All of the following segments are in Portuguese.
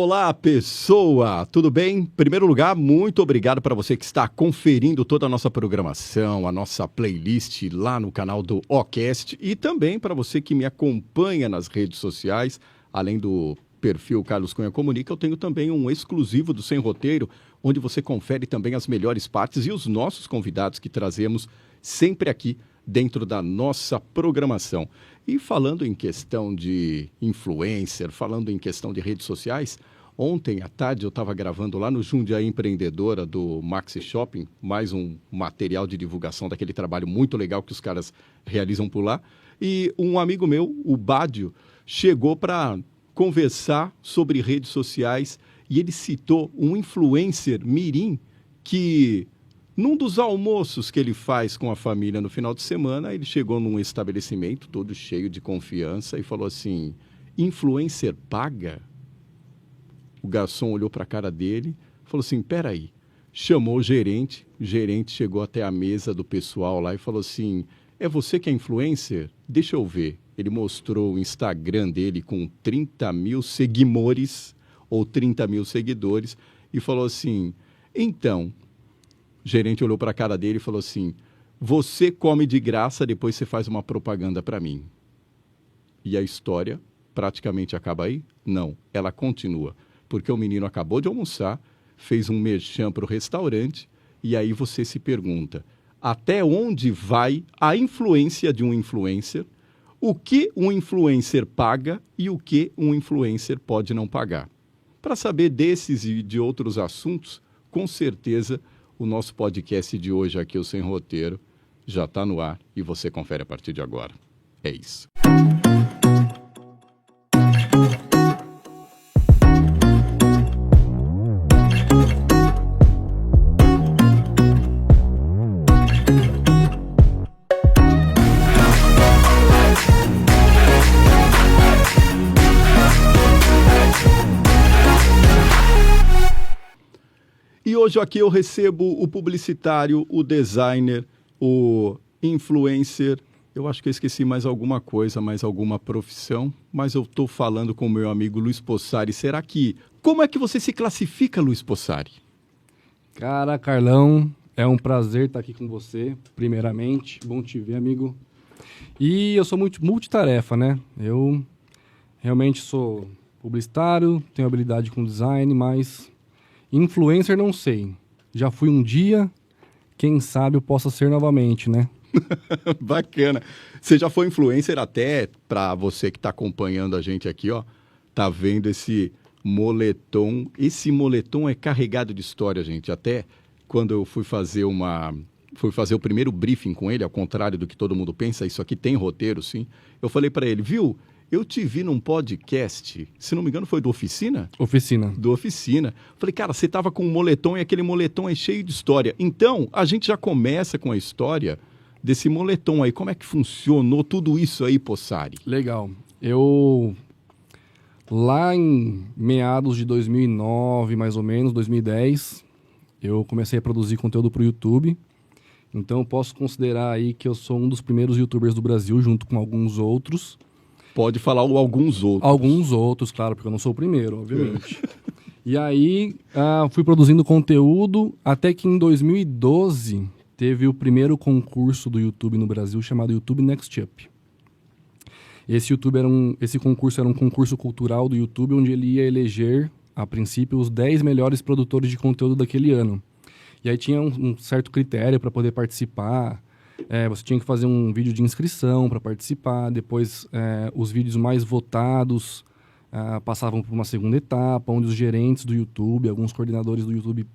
Olá, pessoa! Tudo bem? Em primeiro lugar, muito obrigado para você que está conferindo toda a nossa programação, a nossa playlist lá no canal do Ocast e também para você que me acompanha nas redes sociais, além do perfil Carlos Cunha Comunica, eu tenho também um exclusivo do Sem Roteiro, onde você confere também as melhores partes e os nossos convidados que trazemos sempre aqui dentro da nossa programação. E falando em questão de influencer, falando em questão de redes sociais, ontem à tarde eu estava gravando lá no Jundiaí Empreendedora do Maxi Shopping, mais um material de divulgação daquele trabalho muito legal que os caras realizam por lá. E um amigo meu, o Bádio, chegou para conversar sobre redes sociais e ele citou um influencer mirim que, num dos almoços que ele faz com a família no final de semana, ele chegou num estabelecimento todo cheio de confiança e falou assim: influencer paga? O garçom olhou para a cara dele e falou assim: peraí. Chamou o gerente chegou até a mesa do pessoal lá e falou assim: é você que é influencer? Deixa eu ver. Ele mostrou o Instagram dele com 30 mil seguidores ou 30 mil seguidores e falou assim: então, o gerente olhou para a cara dele e falou assim: você come de graça, depois você faz uma propaganda para mim. E a história praticamente acaba aí? Não, ela continua. Porque o menino acabou de almoçar, fez um merchan para o restaurante, e aí você se pergunta, até onde vai a influência de um influencer, o que um influencer paga e o que um influencer pode não pagar. Para saber desses e de outros assuntos, com certeza o nosso podcast de hoje aqui, o Sem Roteiro, já está no ar e você confere a partir de agora. É isso. E hoje aqui eu recebo o publicitário, o designer, o influencer. Eu acho que eu esqueci mais alguma coisa, mais alguma profissão, mas eu estou falando com o meu amigo Luiz Possari. Será que... Como é que você se classifica, Luiz Possari? Cara, Carlão, é um prazer estar aqui com você, primeiramente. Bom te ver, amigo. E eu sou muito multitarefa, né? Eu realmente sou publicitário, tenho habilidade com design, mas... influencer não sei. Já fui um dia, quem sabe eu possa ser novamente, né? Bacana. Você já foi influencer até, para você que está acompanhando a gente aqui, ó, tá vendo esse moletom. Esse moletom é carregado de história, gente. Até quando eu fui fazer o primeiro briefing com ele, ao contrário do que todo mundo pensa, isso aqui tem roteiro, sim. Eu falei para ele, viu? Eu te vi num podcast, se não me engano foi do Oficina? Oficina. Do Oficina. Falei, cara, você tava com um moletom e aquele moletom é cheio de história. Então, a gente já começa com a história desse moletom aí. Como é que funcionou tudo isso aí, Possari? Legal. Lá em meados de 2009, mais ou menos, 2010, eu comecei a produzir conteúdo para o YouTube. Então, eu posso considerar aí que eu sou um dos primeiros YouTubers do Brasil, junto com alguns outros. Pode falar alguns outros. Alguns outros, claro, porque eu não sou o primeiro, obviamente. E aí, fui produzindo conteúdo, até que em 2012 teve o primeiro concurso do YouTube no Brasil, chamado YouTube Next Up. Esse concurso era um concurso cultural do YouTube, onde ele ia eleger, a princípio, os 10 melhores produtores de conteúdo daquele ano. E aí tinha um certo critério para poder participar. Você tinha que fazer um vídeo de inscrição para participar, depois os vídeos mais votados passavam por uma segunda etapa, onde os gerentes do YouTube, alguns coordenadores do YouTube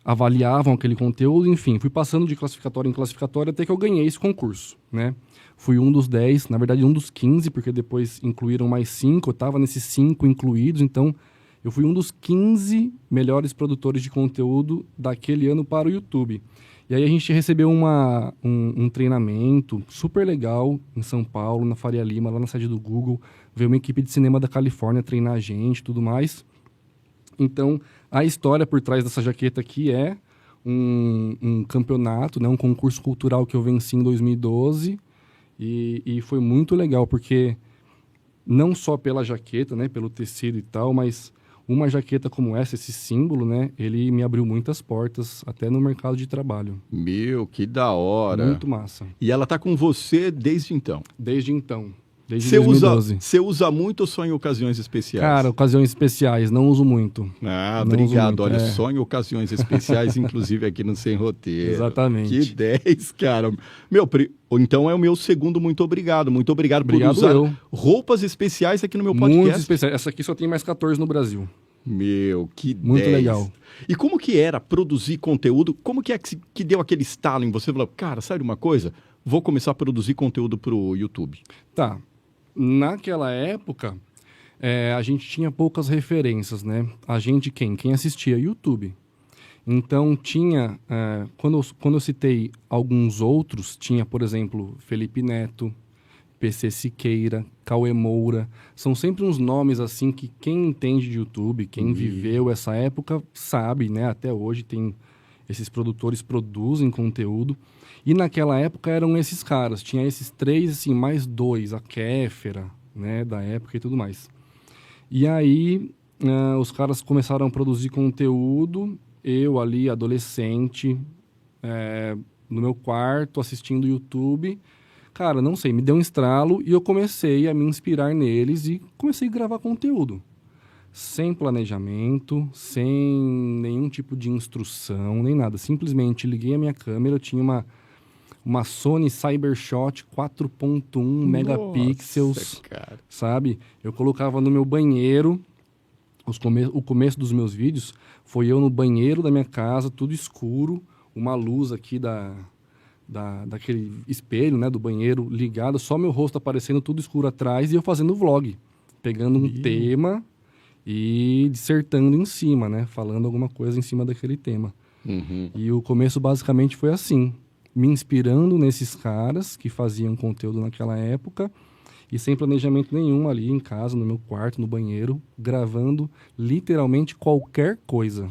avaliavam aquele conteúdo, enfim, fui passando de classificatória em classificatória até que eu ganhei esse concurso, né? Fui um dos 10, na verdade um dos 15, porque depois incluíram mais 5, eu estava nesses 5 incluídos, então eu fui um dos 15 melhores produtores de conteúdo daquele ano para o YouTube. E aí a gente recebeu um treinamento super legal em São Paulo, na Faria Lima, lá na sede do Google. Veio uma equipe de cinema da Califórnia treinar a gente e tudo mais. Então, a história por trás dessa jaqueta aqui é um campeonato, né, um concurso cultural que eu venci em 2012. E foi muito legal, porque não só pela jaqueta, né, pelo tecido e tal, mas uma jaqueta como essa, esse símbolo, né, ele me abriu muitas portas, até no mercado de trabalho. Meu, que da hora. Muito massa. E ela tá com você desde então? Desde então, desde Você 2012. usa muito ou só em ocasiões especiais? Cara, ocasiões especiais, não uso muito. Ah, Não uso obrigado. muito, Olha, é. só em ocasiões especiais, inclusive aqui no Sem Roteiro. Exatamente. Que 10, cara. Meu, então é o meu segundo muito obrigado. Muito obrigado, Obrigado por usar eu. roupas especiais aqui no meu podcast. Muito especiais. Essa aqui só tem mais 14 no Brasil. Meu, que Muito 10. legal. E como que era produzir conteúdo? Como que é que deu aquele estalo em você? Falou, cara, sabe uma coisa? Vou começar a produzir conteúdo pro YouTube. Tá. Naquela época, a gente tinha poucas referências, né? A gente quem assistia YouTube. Então tinha, quando eu citei alguns outros, tinha, por exemplo, Felipe Neto, PC Siqueira, Cauê Moura. São sempre uns nomes assim que quem entende de YouTube, quem viveu essa época, sabe, né? Até hoje tem esses produtores produzem conteúdo. E naquela época eram esses caras. Tinha esses 3, assim, mais 2, a Kéfera, né? Da época e tudo mais. E aí os caras começaram a produzir conteúdo. Eu ali, adolescente, no meu quarto, assistindo YouTube. Cara, não sei, me deu um estralo e eu comecei a me inspirar neles e comecei a gravar conteúdo. Sem planejamento, sem nenhum tipo de instrução, nem nada. Simplesmente liguei a minha câmera, eu tinha uma Sony Cybershot 4.1 megapixels, cara. sabe? Eu colocava no meu banheiro, o começo dos meus vídeos foi eu no banheiro da minha casa, tudo escuro, uma luz aqui daquele espelho, né, do banheiro ligado, só meu rosto aparecendo tudo escuro atrás e eu fazendo vlog, pegando um tema e dissertando em cima, né, falando alguma coisa em cima daquele tema. Uhum. E o começo basicamente foi assim, me inspirando nesses caras que faziam conteúdo naquela época e sem planejamento nenhum ali em casa, no meu quarto, no banheiro, gravando literalmente qualquer coisa.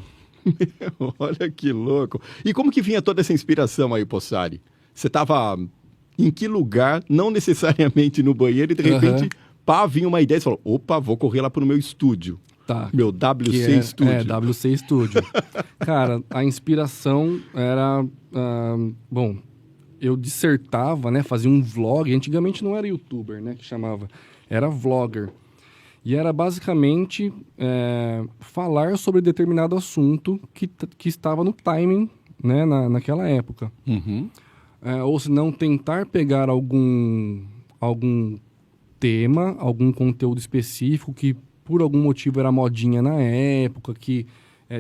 Olha que louco. E como que vinha toda essa inspiração aí, Possari? Você estava em que lugar, não necessariamente no banheiro, e de repente, pá, vinha uma ideia e você falou, opa, vou correr lá pro meu estúdio. Tá. Meu WC Studio. WC Studio. Cara, a inspiração era... bom, eu dissertava, né? Fazia um vlog. Antigamente não era youtuber, né? Que chamava. Era vlogger. E era basicamente falar sobre determinado assunto que estava no timing, né? Naquela época. Uhum. Ou se não, tentar pegar algum tema, algum conteúdo específico que por algum motivo era modinha na época, que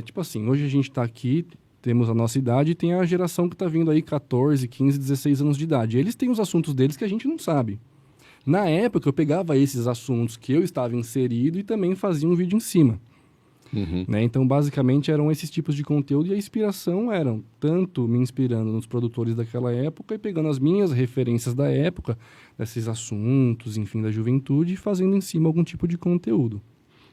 tipo assim, hoje a gente está aqui, temos a nossa idade e tem a geração que está vindo aí 14, 15, 16 anos de idade. Eles têm os assuntos deles que a gente não sabe. Na época, eu pegava esses assuntos que eu estava inserido e também fazia um vídeo em cima. Uhum. Né? Então, basicamente, eram esses tipos de conteúdo e a inspiração eram tanto me inspirando nos produtores daquela época e pegando as minhas referências da época, desses assuntos, enfim, da juventude e fazendo em cima algum tipo de conteúdo.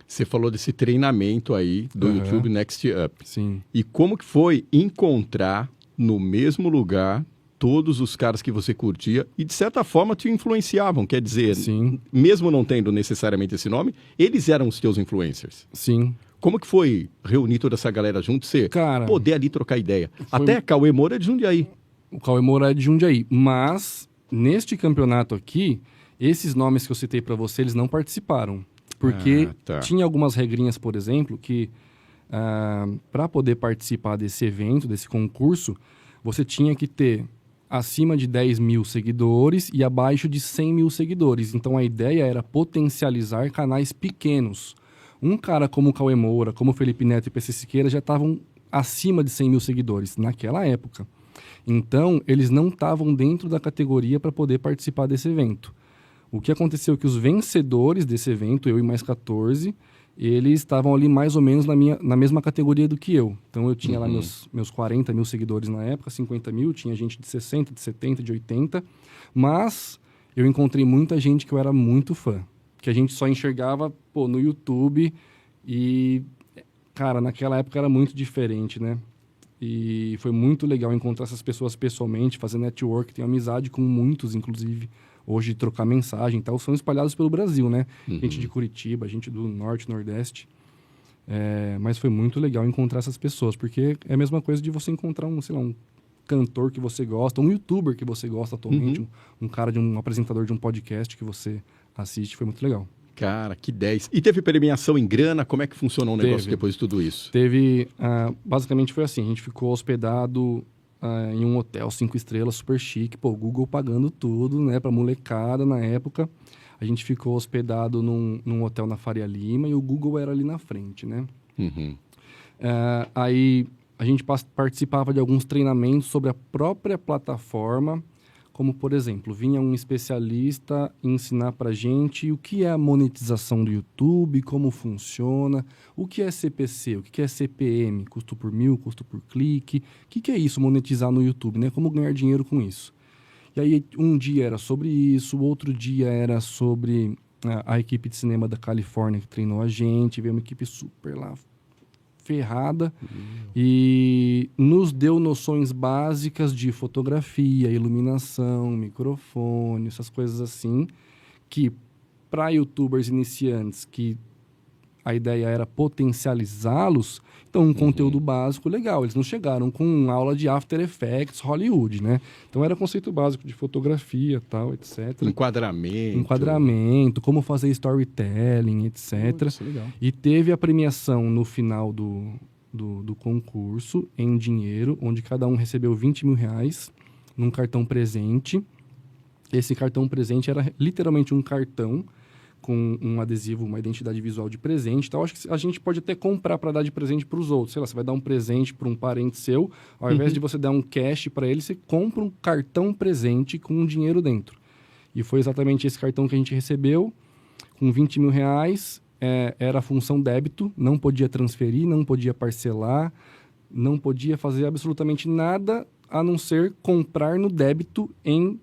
Você falou desse treinamento aí do YouTube Next Up. Sim. E como que foi encontrar no mesmo lugar todos os caras que você curtia e, de certa forma, te influenciavam? Quer dizer, Sim. mesmo não tendo necessariamente esse nome, eles eram os teus influencers. Sim. Como que foi reunir toda essa galera junto, você poder ali trocar ideia? Até Cauê Moura é de Jundiaí. O Cauê Moura é de Jundiaí. Mas, neste campeonato aqui, esses nomes que eu citei para você, eles não participaram. Porque tinha algumas regrinhas, por exemplo, que para poder participar desse evento, desse concurso, você tinha que ter acima de 10 mil seguidores e abaixo de 100 mil seguidores. Então, a ideia era potencializar canais pequenos. Um cara como o Cauê Moura, como o Felipe Neto e PC Siqueira já estavam acima de 100 mil seguidores naquela época. Então, eles não estavam dentro da categoria para poder participar desse evento. O que aconteceu é que os vencedores desse evento, eu e mais 14, eles estavam ali mais ou menos na mesma categoria do que eu. Então, eu tinha lá meus 40 mil seguidores na época, 50 mil, tinha gente de 60, de 70, de 80. Mas eu encontrei muita gente que eu era muito fã. Que a gente só enxergava no YouTube e, cara, naquela época era muito diferente, né? E foi muito legal encontrar essas pessoas pessoalmente, fazer network, tenho amizade com muitos, inclusive, hoje trocar mensagem e tal, são espalhados pelo Brasil, né? Uhum. Gente de Curitiba, gente do Norte, Nordeste. Mas foi muito legal encontrar essas pessoas, porque é a mesma coisa de você encontrar um cantor que você gosta, um youtuber que você gosta atualmente, um cara um apresentador de um podcast que você assiste, foi muito legal. Cara, que 10. E teve premiação em grana? Como é que funcionou o negócio depois de tudo isso? Teve, basicamente foi assim, a gente ficou hospedado em um hotel 5 estrelas, super chique, o Google pagando tudo, né, pra molecada na época. A gente ficou hospedado num hotel na Faria Lima e o Google era ali na frente, né? Uhum. Aí a gente participava de alguns treinamentos sobre a própria plataforma, como, por exemplo, vinha um especialista ensinar pra gente o que é a monetização do YouTube, como funciona, o que é CPC, o que é CPM, custo por mil, custo por clique, o que é isso, monetizar no YouTube, né? Como ganhar dinheiro com isso. E aí, um dia era sobre isso, outro dia era sobre a equipe de cinema da Califórnia que treinou a gente, veio uma equipe super lá ferrada e nos deu noções básicas de fotografia, iluminação, microfone, essas coisas assim, que para youtubers iniciantes que a ideia era potencializá-los, então um conteúdo básico legal. Eles não chegaram com aula de After Effects Hollywood, né? Então era conceito básico de fotografia, tal, etc. Enquadramento, como fazer storytelling, etc. Isso, legal. E teve a premiação no final do concurso em dinheiro, onde cada um recebeu 20 mil reais num cartão presente. Esse cartão presente era literalmente um cartão com um adesivo, uma identidade visual de presente. Então, acho que a gente pode até comprar para dar de presente para os outros. Sei lá, você vai dar um presente para um parente seu, ao invés de você dar um cash para ele, você compra um cartão presente com um dinheiro dentro. E foi exatamente esse cartão que a gente recebeu, com 20 mil reais. Era a função débito, não podia transferir, não podia parcelar, não podia fazer absolutamente nada a não ser comprar no débito em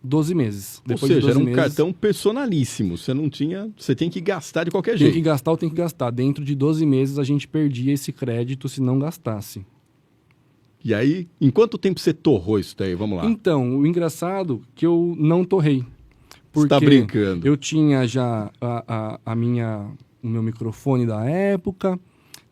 12 meses. Ou seja, era um cartão personalíssimo. Você tem que gastar de qualquer jeito. Tem que gastar. Dentro de 12 meses a gente perdia esse crédito se não gastasse. E aí, em quanto tempo você torrou isso daí? Vamos lá. Então, o engraçado é que eu não torrei. Porque você tá brincando. Eu tinha já o meu microfone da época.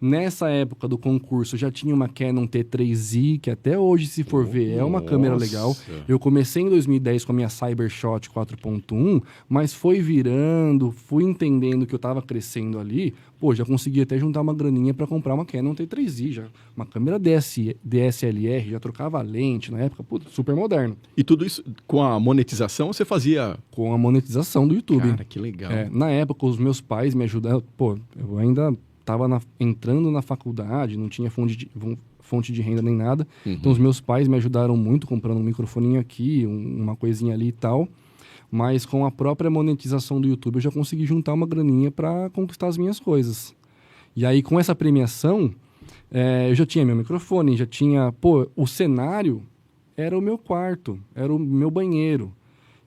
Nessa época do concurso, eu já tinha uma Canon T3i, que até hoje, se for ver, é uma câmera legal. Eu comecei em 2010 com a minha Cybershot 4.1, mas foi virando, fui entendendo que eu estava crescendo ali. Já consegui até juntar uma graninha para comprar uma Canon T3i, já. Uma câmera DSLR, já trocava lente na época, super moderno. E tudo isso com a monetização você fazia? Com a monetização do YouTube. Cara, que legal. Na época, os meus pais me ajudaram. Eu ainda estava entrando na faculdade, não tinha fonte de renda nem nada. Então, os meus pais me ajudaram muito, comprando um microfoninho aqui, uma coisinha ali e tal. Mas com a própria monetização do YouTube, eu já consegui juntar uma graninha para conquistar as minhas coisas. E aí, com essa premiação, eu já tinha meu microfone, já tinha... o cenário era o meu quarto, era o meu banheiro.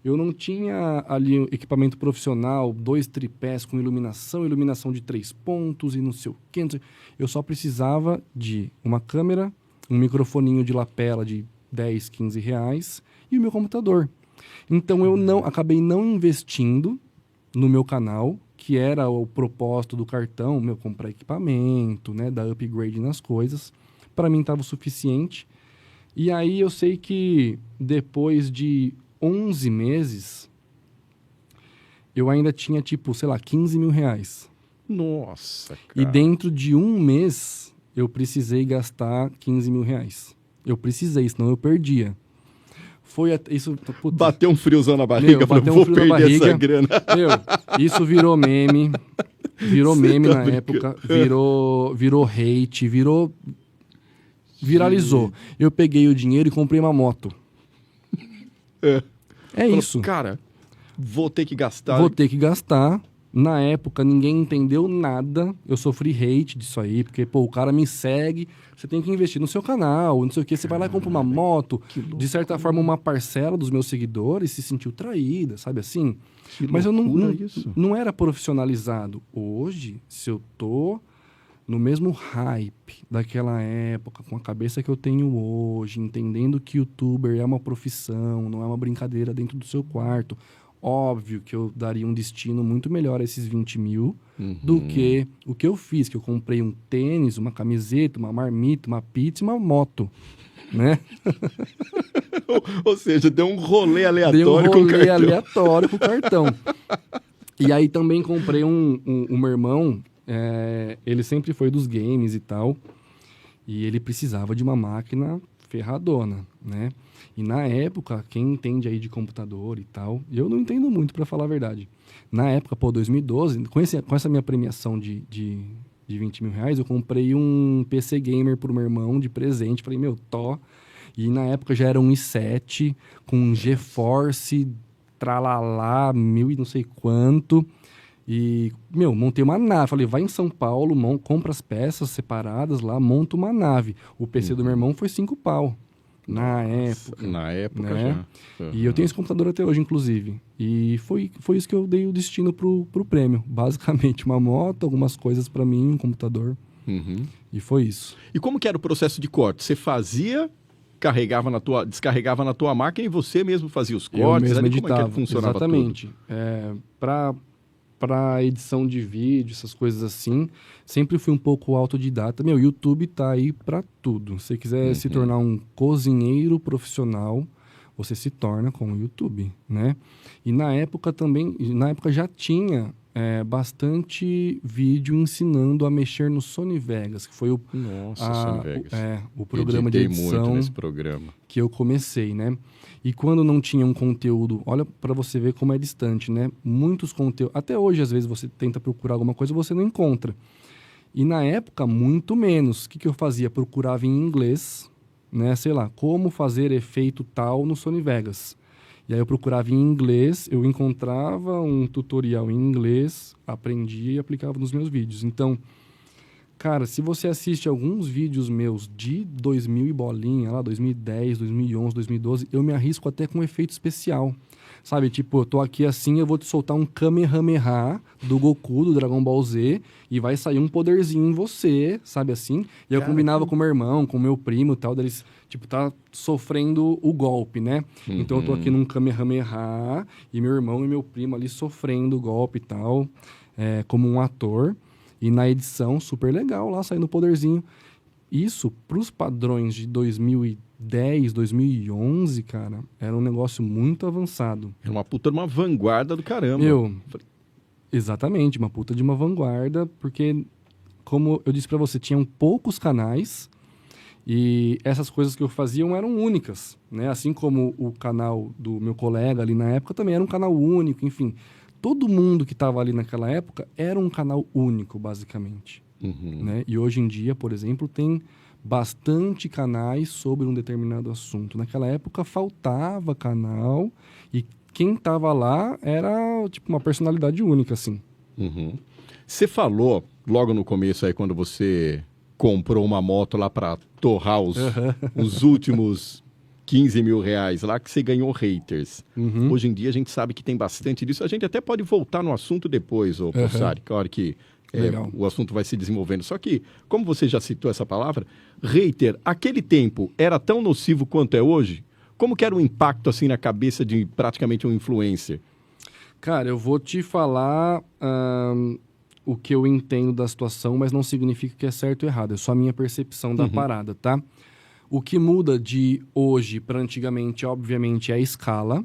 Eu não tinha ali equipamento profissional, 2 tripés com iluminação de 3 pontos e não sei o quê. Eu só precisava de uma câmera, um microfoninho de lapela de 10, 15 reais e o meu computador. Então, eu acabei não investindo no meu canal, que era o propósito do cartão, comprar equipamento, né, dar upgrade nas coisas. Para mim, estava o suficiente. E aí, eu sei que depois de 11 meses, eu ainda tinha, 15 mil reais. Nossa, cara. E dentro de um mês, eu precisei gastar 15 mil reais. Eu precisei, senão eu perdia. Isso... Bateu um friozão na barriga, vou perder essa grana. Isso virou meme. Virou meme na época. Virou hate, viralizou. Eu peguei o dinheiro e comprei uma moto. Isso. Cara, vou ter que gastar. Na época, ninguém entendeu nada. Eu sofri hate disso aí, porque, o cara me segue, você tem que investir no seu canal, não sei o quê. Você vai lá e compra uma moto. De certa forma, uma parcela dos meus seguidores se sentiu traída, sabe assim? Mas eu não era profissionalizado. Hoje, se eu tô no mesmo hype daquela época, com a cabeça que eu tenho hoje, entendendo que youtuber é uma profissão, não é uma brincadeira dentro do seu quarto, óbvio que eu daria um destino muito melhor a esses 20 mil do que o que eu fiz, que eu comprei um tênis, uma camiseta, uma marmita, uma pizza e uma moto, né? Ou seja, deu um rolê aleatório Dei um com o rolê cartão. aleatório com o cartão. E aí também comprei o meu irmão, ele sempre foi dos games e tal, e ele precisava de uma máquina ferradona, né? E na época, quem entende aí de computador e tal, eu não entendo muito, pra falar a verdade. Na época, 2012, com essa minha premiação de 20 mil reais, eu comprei um PC Gamer pro meu irmão de presente. Falei, meu, E na época já era um i7 com um GeForce, tralalá, mil e não sei quanto. E, meu, montei uma nave. Falei, vai em São Paulo, compra as peças separadas lá, monta uma nave. O PC do meu irmão foi 5 pau. Na época. Na época né? já. E eu tenho esse computador até hoje, inclusive. E foi isso que eu dei o destino pro prêmio. Basicamente, uma moto, algumas coisas pra mim, um computador. E foi isso. E como que era o processo de corte? Você fazia, descarregava na tua máquina e você mesmo fazia os cortes? Eu mesmo Ali, editava. como é que funcionava Exatamente. Para edição de vídeo, essas coisas assim, sempre fui um pouco autodidata. Meu, YouTube tá aí para tudo. Se você quiser se tornar um cozinheiro profissional, você se torna com o YouTube, né? E na época já tinha bastante vídeo ensinando a mexer no Sony Vegas, que foi Sony Vegas. o programa de edição muito nesse programa. que eu comecei, né? E quando não tinha um conteúdo, olha para você ver como é distante, né? Muitos conteúdos, até hoje às vezes você tenta procurar alguma coisa e você não encontra. E na época, muito menos. O que eu fazia? Procurava em inglês, né? Sei lá, como fazer efeito tal no Sony Vegas. E aí eu procurava em inglês, eu encontrava um tutorial em inglês, aprendia e aplicava nos meus vídeos. Então, cara, se você assiste alguns vídeos meus de 2000 e bolinha, lá 2010, 2011, 2012, eu me arrisco até com efeito especial. Sabe, tipo, eu tô aqui assim, eu vou te soltar um Kamehameha do Goku, do Dragon Ball Z, e vai sair um poderzinho em você, sabe assim? E eu combinava com meu irmão, com meu primo e tal, deles, tipo, tá sofrendo o golpe, né? Então eu tô aqui num Kamehameha, e meu irmão e meu primo ali sofrendo o golpe e tal, como um ator. E na edição, super legal lá, saindo o poderzinho. Isso, pros padrões de 2010, 2011, cara, era um negócio muito avançado. Era uma puta de uma vanguarda do caramba. Exatamente, uma puta de uma vanguarda, porque, como eu disse pra você, tinham poucos canais e essas coisas que eu fazia eram únicas, né? Assim como o canal do meu colega ali na época também era um canal único, enfim. Todo mundo que estava ali naquela época era um canal único, basicamente. Né? E hoje em dia, por exemplo, tem bastante canais sobre um determinado assunto. Naquela época faltava canal e quem estava lá era tipo uma personalidade única, assim. Você falou logo no começo aí, quando você comprou uma moto lá para torrar os últimos 15 mil reais lá, que você ganhou haters. Hoje em dia a gente sabe que tem bastante disso. A gente até pode voltar no assunto depois, Possari, que a hora que o assunto vai se desenvolvendo. Só que, como você já citou essa palavra, hater, aquele tempo era tão nocivo quanto é hoje? Como que era o impacto assim na cabeça de praticamente um influencer? Cara, eu vou te falar o que eu entendo da situação, mas não significa que é certo ou errado. É só a minha percepção da parada, tá? O que muda de hoje para antigamente, obviamente, é a escala,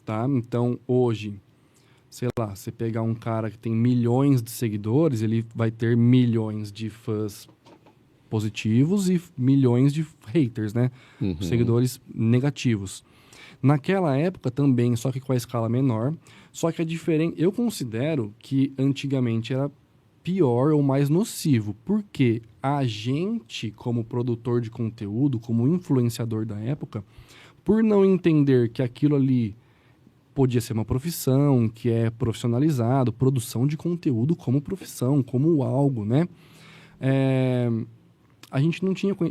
tá? Então, hoje, sei lá, você pegar um cara que tem milhões de seguidores, ele vai ter milhões de fãs positivos e milhões de haters, né? Seguidores negativos. Naquela época também, só que com a escala menor, só que a diferença, eu considero que antigamente era pior ou mais nocivo, porque a gente, como produtor de conteúdo, como influenciador da época, por não entender que aquilo ali podia ser uma profissão, que é profissionalizado, produção de conteúdo como profissão, como algo, né?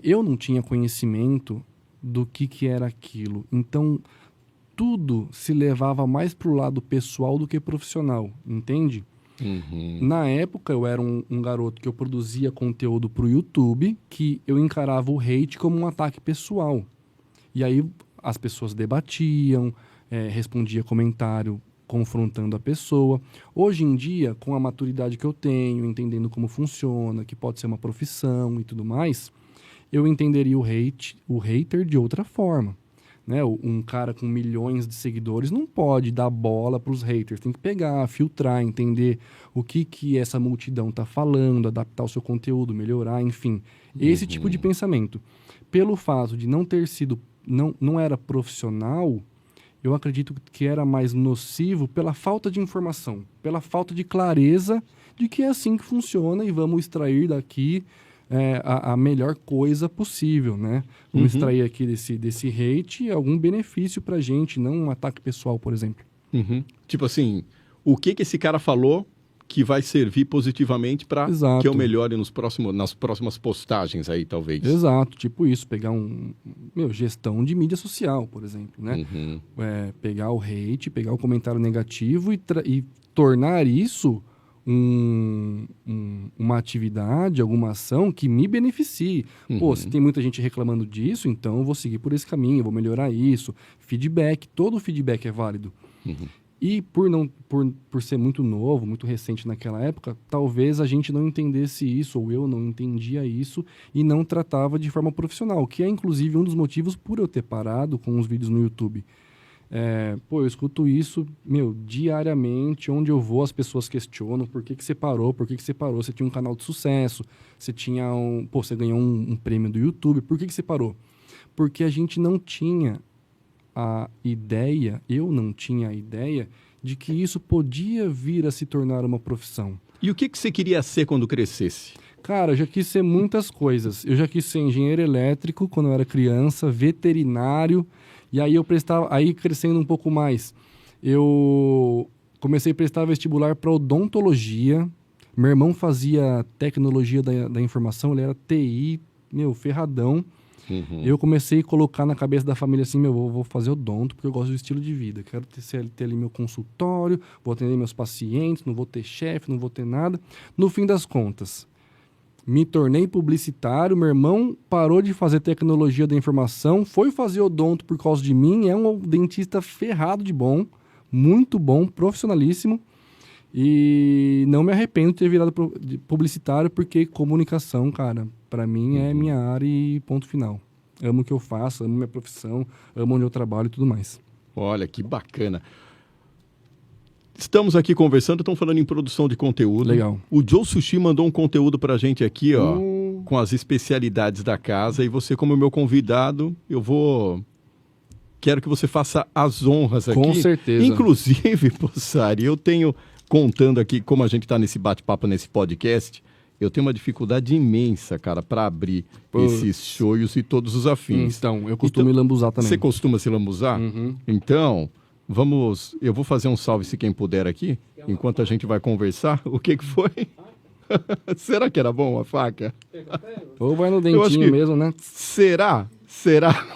Eu não tinha conhecimento do que era aquilo. Então, tudo se levava mais pro lado pessoal do que profissional, entende? Na época, eu era um garoto que eu produzia conteúdo para o YouTube, que eu encarava o hate como um ataque pessoal. E aí as pessoas debatiam, respondia comentário confrontando a pessoa. Hoje em dia, com a maturidade que eu tenho, entendendo como funciona, que pode ser uma profissão e tudo mais, eu entenderia o hater de outra forma. Né? Um cara com milhões de seguidores não pode dar bola para os haters. Tem que pegar, filtrar, entender o que essa multidão está falando, adaptar o seu conteúdo, melhorar, enfim. Esse tipo de pensamento. Pelo fato de não ter sido, não era profissional, eu acredito que era mais nocivo pela falta de informação, pela falta de clareza de que é assim que funciona e vamos extrair daqui a melhor coisa possível, né? Vamos extrair aqui desse hate algum benefício pra gente, não um ataque pessoal, por exemplo. Tipo assim, o que esse cara falou que vai servir positivamente para que eu melhore nas próximas postagens aí, talvez. Exato, tipo isso, pegar gestão de mídia social, por exemplo, né? Pegar o hate, pegar o comentário negativo e tornar isso uma atividade, alguma ação que me beneficie. Pô, se tem muita gente reclamando disso, então eu vou seguir por esse caminho, eu vou melhorar isso. Feedback, todo feedback é válido. E por ser muito novo, muito recente naquela época, talvez a gente não entendesse isso, ou eu não entendia isso, e não tratava de forma profissional, que é inclusive um dos motivos por eu ter parado com os vídeos no YouTube. Eu escuto isso, diariamente, onde eu vou as pessoas questionam por que você parou, você tinha um canal de sucesso, você ganhou um prêmio do YouTube, por que você parou? Porque a gente não tinha eu não tinha a ideia de que isso podia vir a se tornar uma profissão. E o que você queria ser quando crescesse? Cara, eu já quis ser muitas coisas. Eu já quis ser engenheiro elétrico quando eu era criança, veterinário. E aí crescendo um pouco mais, eu comecei a prestar vestibular para odontologia. Meu irmão fazia tecnologia da informação, ele era TI, ferradão. Eu comecei a colocar na cabeça da família assim, eu vou fazer odonto porque eu gosto do estilo de vida. Quero ter ali meu consultório, vou atender meus pacientes, não vou ter chefe, não vou ter nada. No fim das contas, me tornei publicitário, meu irmão parou de fazer tecnologia da informação, foi fazer odonto por causa de mim, é um dentista ferrado de bom, muito bom, profissionalíssimo, e não me arrependo de ter virado publicitário, porque comunicação, cara, para mim é minha área e ponto final. Amo o que eu faço, amo minha profissão, amo onde eu trabalho e tudo mais. Olha, que bacana. Estamos aqui conversando, estão falando em produção de conteúdo. Legal. O Joe Sushi mandou um conteúdo pra gente aqui, ó, com as especialidades da casa. E você, como meu convidado, quero que você faça as honras aqui. Com certeza. Inclusive, Possari, eu tenho, contando aqui como a gente está nesse bate-papo, nesse podcast, eu tenho uma dificuldade imensa, cara, para abrir esses shows e todos os afins. Então, eu costumo me lambuzar também. Você costuma se lambuzar? Então, eu vou fazer um salve se quem puder aqui, enquanto a gente vai conversar. O que foi? Será que era bom a faca? Ou vai no dentinho mesmo, né? Será?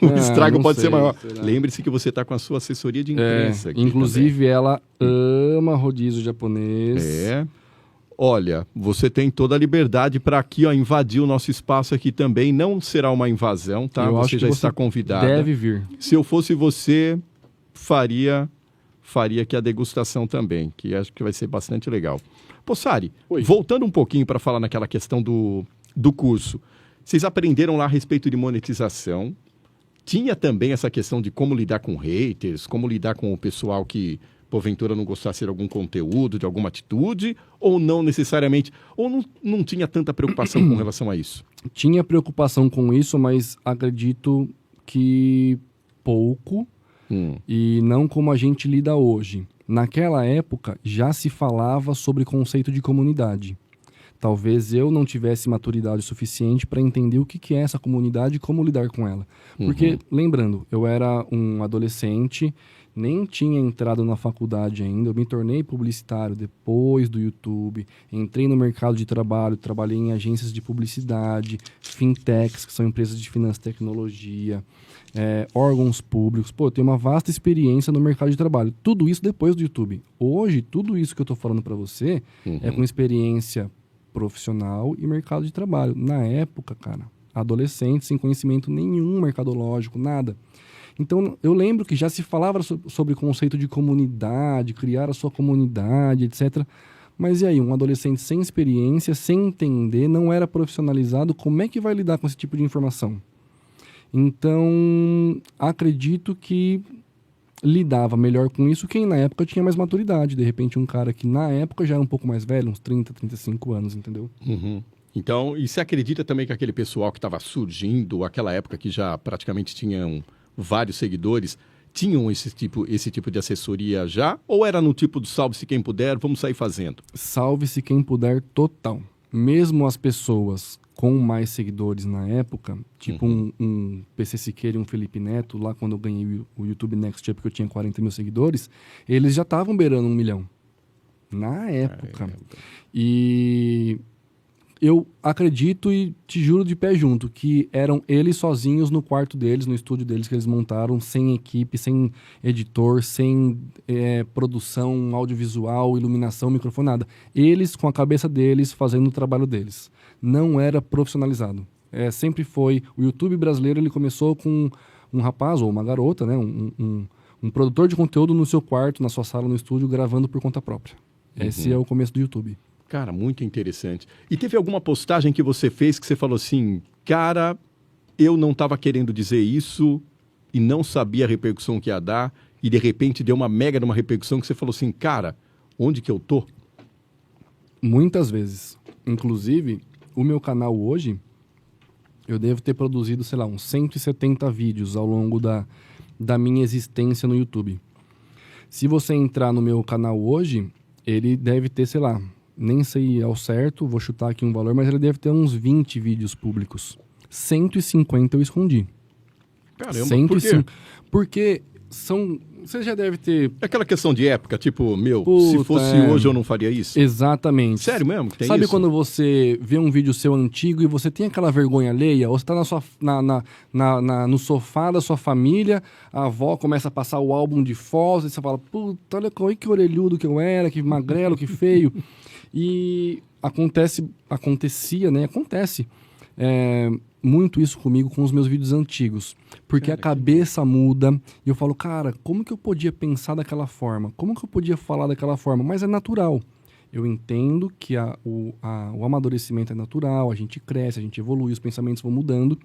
O estrago pode ser maior. Será? Lembre-se que você está com a sua assessoria de imprensa aqui. Inclusive, ela ama rodízio japonês. Olha, você tem toda a liberdade para aqui, ó, invadir o nosso espaço aqui também. Não será uma invasão, tá? Você já está convidada. Deve vir. Se eu fosse você, faria aqui a degustação também, que acho que vai ser bastante legal. Possari, voltando um pouquinho para falar naquela questão do curso. Vocês aprenderam lá a respeito de monetização. Tinha também essa questão de como lidar com haters, como lidar com o pessoal que, porventura, não gostasse de algum conteúdo, de alguma atitude, ou não necessariamente, ou não tinha tanta preocupação com relação a isso? Tinha preocupação com isso, mas acredito que pouco, e não como a gente lida hoje. Naquela época, já se falava sobre conceito de comunidade. Talvez eu não tivesse maturidade suficiente para entender o que é essa comunidade e como lidar com ela. Porque, lembrando, eu era um adolescente, nem tinha entrado na faculdade ainda, eu me tornei publicitário depois do YouTube, entrei no mercado de trabalho, trabalhei em agências de publicidade, fintechs, que são empresas de finanças e tecnologia, órgãos públicos. Pô, eu tenho uma vasta experiência no mercado de trabalho. Tudo isso depois do YouTube. Hoje, tudo isso que eu estou falando para você é com experiência profissional e mercado de trabalho. Na época, cara, adolescente, sem conhecimento nenhum mercadológico, nada. Então, eu lembro que já se falava sobre o conceito de comunidade, criar a sua comunidade, etc. Mas e aí, um adolescente sem experiência, sem entender, não era profissionalizado, como é que vai lidar com esse tipo de informação? Então, acredito que lidava melhor com isso quem na época tinha mais maturidade. De repente, um cara que na época já era um pouco mais velho, uns 30, 35 anos, entendeu? Então, e você acredita também que aquele pessoal que estava surgindo, aquela época que já praticamente tinham vários seguidores, tinham esse tipo de assessoria já? Ou era no tipo do salve-se quem puder, vamos sair fazendo? Salve-se quem puder total. Mesmo as pessoas com mais seguidores na época, tipo um PC Siqueira e um Felipe Neto, lá quando eu ganhei o YouTube Next, porque eu tinha 40 mil seguidores, eles já estavam beirando 1 milhão. Na época. E eu acredito e te juro de pé junto que eram eles sozinhos no quarto deles, no estúdio deles que eles montaram, sem equipe, sem editor, sem produção audiovisual, iluminação, microfone, nada. Eles com a cabeça deles fazendo o trabalho deles. Não era profissionalizado. Sempre foi... O YouTube brasileiro, ele começou com um rapaz ou uma garota, né? Um produtor de conteúdo no seu quarto, na sua sala, no estúdio, gravando por conta própria. Esse é o começo do YouTube. Cara, muito interessante. E teve alguma postagem que você fez que você falou assim, cara, eu não estava querendo dizer isso e não sabia a repercussão que ia dar e de repente deu uma mega numa repercussão que você falou assim, cara, onde que eu tô? Muitas vezes. Inclusive, o meu canal hoje, eu devo ter produzido, sei lá, uns 170 vídeos ao longo da minha existência no YouTube. Se você entrar no meu canal hoje, ele deve ter, sei lá, nem sei ao certo, vou chutar aqui um valor, mas ele deve ter uns 20 vídeos públicos. 150 eu escondi. Caramba, 105, por quê? Porque são... Você já deve ter... É aquela questão de época, tipo, se fosse hoje eu não faria isso? Exatamente. Sério mesmo? Tem Sabe isso? quando você vê um vídeo seu antigo e você tem aquela vergonha alheia? Ou você tá no sofá da sua família, a avó começa a passar o álbum de fotos e você fala, puta, olha que orelhudo que eu era, que magrelo, que feio. E acontecia, né? Acontece muito isso comigo com os meus vídeos antigos. Porque a cabeça muda e eu falo, cara, como que eu podia pensar daquela forma? Como que eu podia falar daquela forma? Mas é natural. Eu entendo que o amadurecimento é natural, a gente cresce, a gente evolui, os pensamentos vão mudando.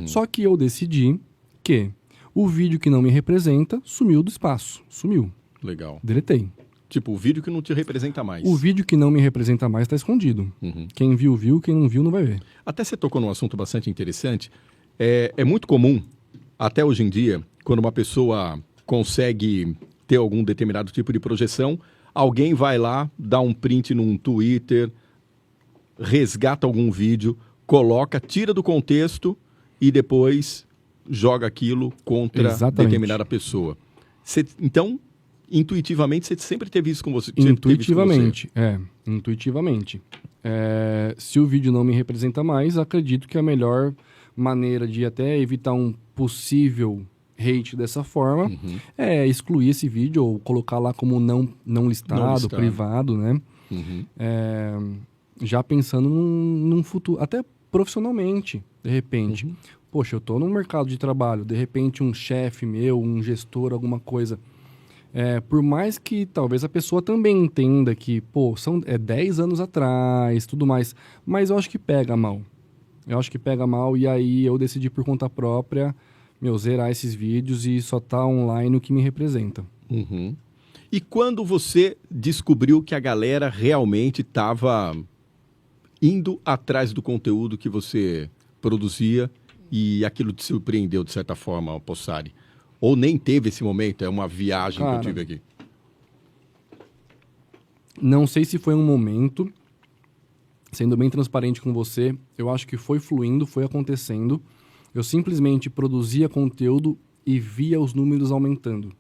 Só que eu decidi que o vídeo que não me representa sumiu do espaço. Sumiu. Legal. Deletei. Tipo, o vídeo que não te representa mais. O vídeo que não me representa mais está escondido. Quem viu, viu. Quem não viu, não vai ver. Até você tocou num assunto bastante interessante. É muito comum, até hoje em dia, quando uma pessoa consegue ter algum determinado tipo de projeção, alguém vai lá, dá um print num Twitter, resgata algum vídeo, coloca, tira do contexto e depois joga aquilo contra determinada pessoa. Então... Intuitivamente, você sempre teve isso com você? Intuitivamente, intuitivamente. Se o vídeo não me representa mais, acredito que a melhor maneira de até evitar um possível hate dessa forma é excluir esse vídeo ou colocar lá como não listado, privado, né? Já pensando num futuro, até profissionalmente, de repente. Poxa, eu tô no mercado de trabalho, de repente um chefe meu, um gestor, alguma coisa... por mais que talvez a pessoa também entenda que, são 10 anos atrás, tudo mais, mas eu acho que pega mal. E aí eu decidi por conta própria, zerar esses vídeos e só tá online o que me representa. E quando você descobriu que a galera realmente estava indo atrás do conteúdo que você produzia e aquilo te surpreendeu de certa forma, Possari? Ou nem teve esse momento? É uma viagem que eu tive aqui. Não sei se foi um momento, sendo bem transparente com você, eu acho que foi fluindo, foi acontecendo. Eu simplesmente produzia conteúdo e via os números aumentando.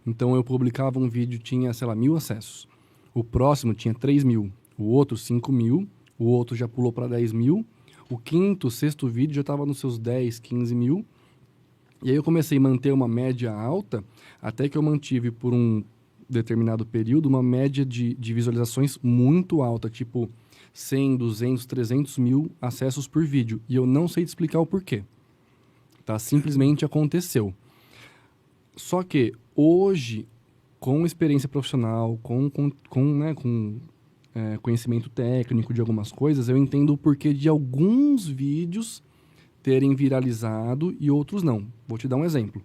Então, eu publicava um vídeo, tinha, 1.000 acessos. O próximo tinha 3.000, o outro 5.000, o outro já pulou para 10.000. O quinto, sexto vídeo já estava nos seus 10, 15.000. E aí eu comecei a manter uma média alta, até que eu mantive por um determinado período uma média de visualizações muito alta, tipo 100, 200, 300 mil acessos por vídeo. E eu não sei te explicar o porquê. Tá? Simplesmente aconteceu. Só que hoje, com experiência profissional, com conhecimento técnico de algumas coisas, eu entendo o porquê de alguns vídeos terem viralizado e outros não. Vou te dar um exemplo.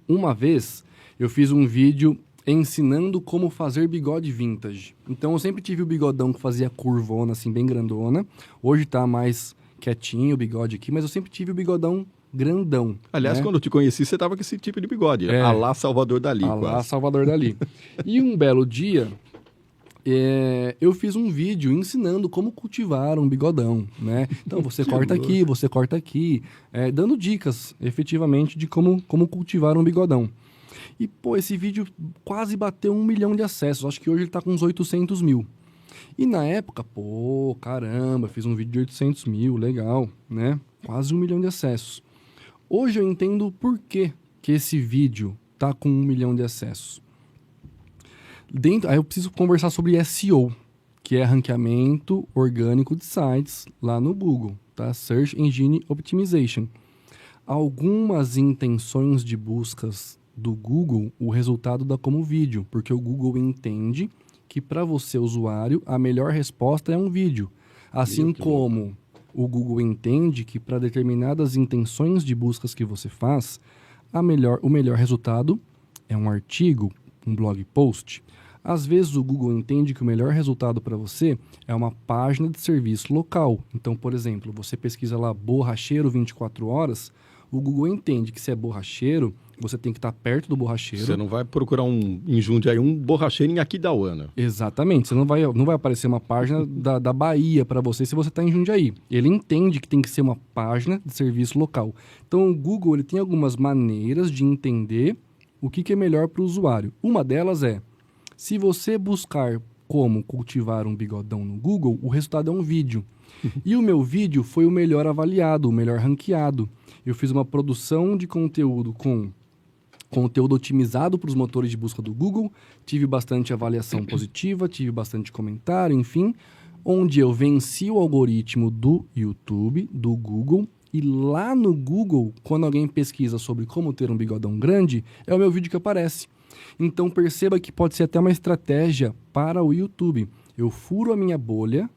Uma vez, eu fiz um vídeo ensinando como fazer bigode vintage. Então, eu sempre tive o bigodão que fazia curvona, assim, bem grandona. Hoje tá mais quietinho o bigode aqui, mas eu sempre tive o bigodão grandão. Aliás, né? quando eu te conheci, você tava com esse tipo de bigode. A lá Salvador Dalí, A lá quase. Salvador Dalí. E um belo dia, eu fiz um vídeo ensinando como cultivar um bigodão, né? Então, você corta aqui, você corta aqui, dando dicas, efetivamente, de como cultivar um bigodão. E, pô, esse vídeo quase bateu 1 milhão de acessos. Acho que hoje ele tá com uns 800 mil. E na época, pô, caramba, fiz um vídeo de 800 mil, legal, né? Quase 1 milhão de acessos. Hoje eu entendo por que esse vídeo tá com 1 milhão de acessos. Aí eu preciso conversar sobre SEO, que é ranqueamento orgânico de sites lá no Google, tá? Search Engine Optimization. Algumas intenções de buscas do Google, o resultado dá como vídeo, porque o Google entende que para você, usuário, a melhor resposta é um vídeo. Assim como o Google entende que para determinadas intenções de buscas que você faz, o melhor resultado é um artigo, um blog post. Às vezes o Google entende que o melhor resultado para você é uma página de serviço local. Então, por exemplo, você pesquisa lá borracheiro 24 horas, o Google entende que se é borracheiro, você tem que estar perto do borracheiro. Você não vai procurar em Jundiaí um borracheiro em Aquidauana. Exatamente. Você não vai aparecer uma página da Bahia para você se você está em Jundiaí. Ele entende que tem que ser uma página de serviço local. Então, o Google ele tem algumas maneiras de entender o que é melhor para o usuário. Uma delas é, se você buscar como cultivar um bigodão no Google, o resultado é um vídeo. E o meu vídeo foi o melhor avaliado, o melhor ranqueado. Eu fiz uma produção de conteúdo com conteúdo otimizado para os motores de busca do Google, tive bastante avaliação positiva, tive bastante comentário, enfim, onde eu venci o algoritmo do YouTube, do Google, e lá no Google, quando alguém pesquisa sobre como ter um bigodão grande, é o meu vídeo que aparece. Então perceba que pode ser até uma estratégia para o YouTube. Eu furo a minha bolha,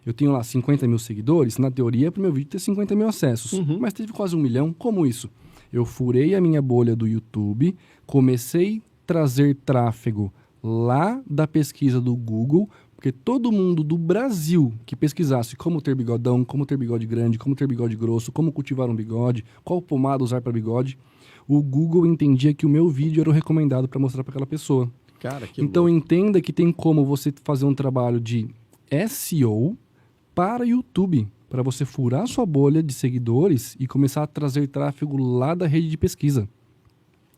eu tenho lá 50 mil seguidores, na teoria para o meu vídeo ter 50 mil acessos, mas teve quase 1 milhão, como isso? Eu furei a minha bolha do YouTube, comecei a trazer tráfego lá da pesquisa do Google, porque todo mundo do Brasil que pesquisasse como ter bigodão, como ter bigode grande, como ter bigode grosso, como cultivar um bigode, qual pomada usar para bigode, o Google entendia que o meu vídeo era o recomendado para mostrar para aquela pessoa. Cara, que então louco. Entenda que tem como você fazer um trabalho de SEO para YouTube, para você furar sua bolha de seguidores e começar a trazer tráfego lá da rede de pesquisa.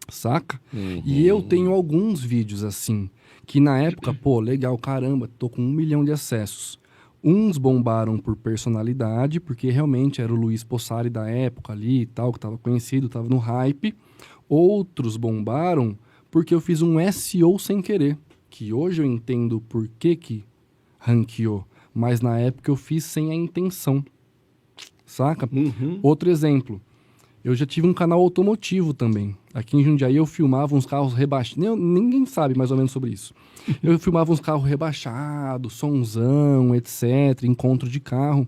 Saca? E eu tenho alguns vídeos assim, que na época, pô, legal, caramba, tô com 1 milhão de acessos. Uns bombaram por personalidade, porque realmente era o Luiz Possari da época ali e tal, que tava conhecido, tava no hype. Outros bombaram porque eu fiz um SEO sem querer, que hoje eu entendo por que ranqueou, mas na época eu fiz sem a intenção. Saca? Outro exemplo, eu já tive um canal automotivo também. Aqui em Jundiaí eu filmava uns carros rebaixados. Ninguém sabe mais ou menos sobre isso. Eu filmava uns carros rebaixados, sonzão, etc. Encontro de carro.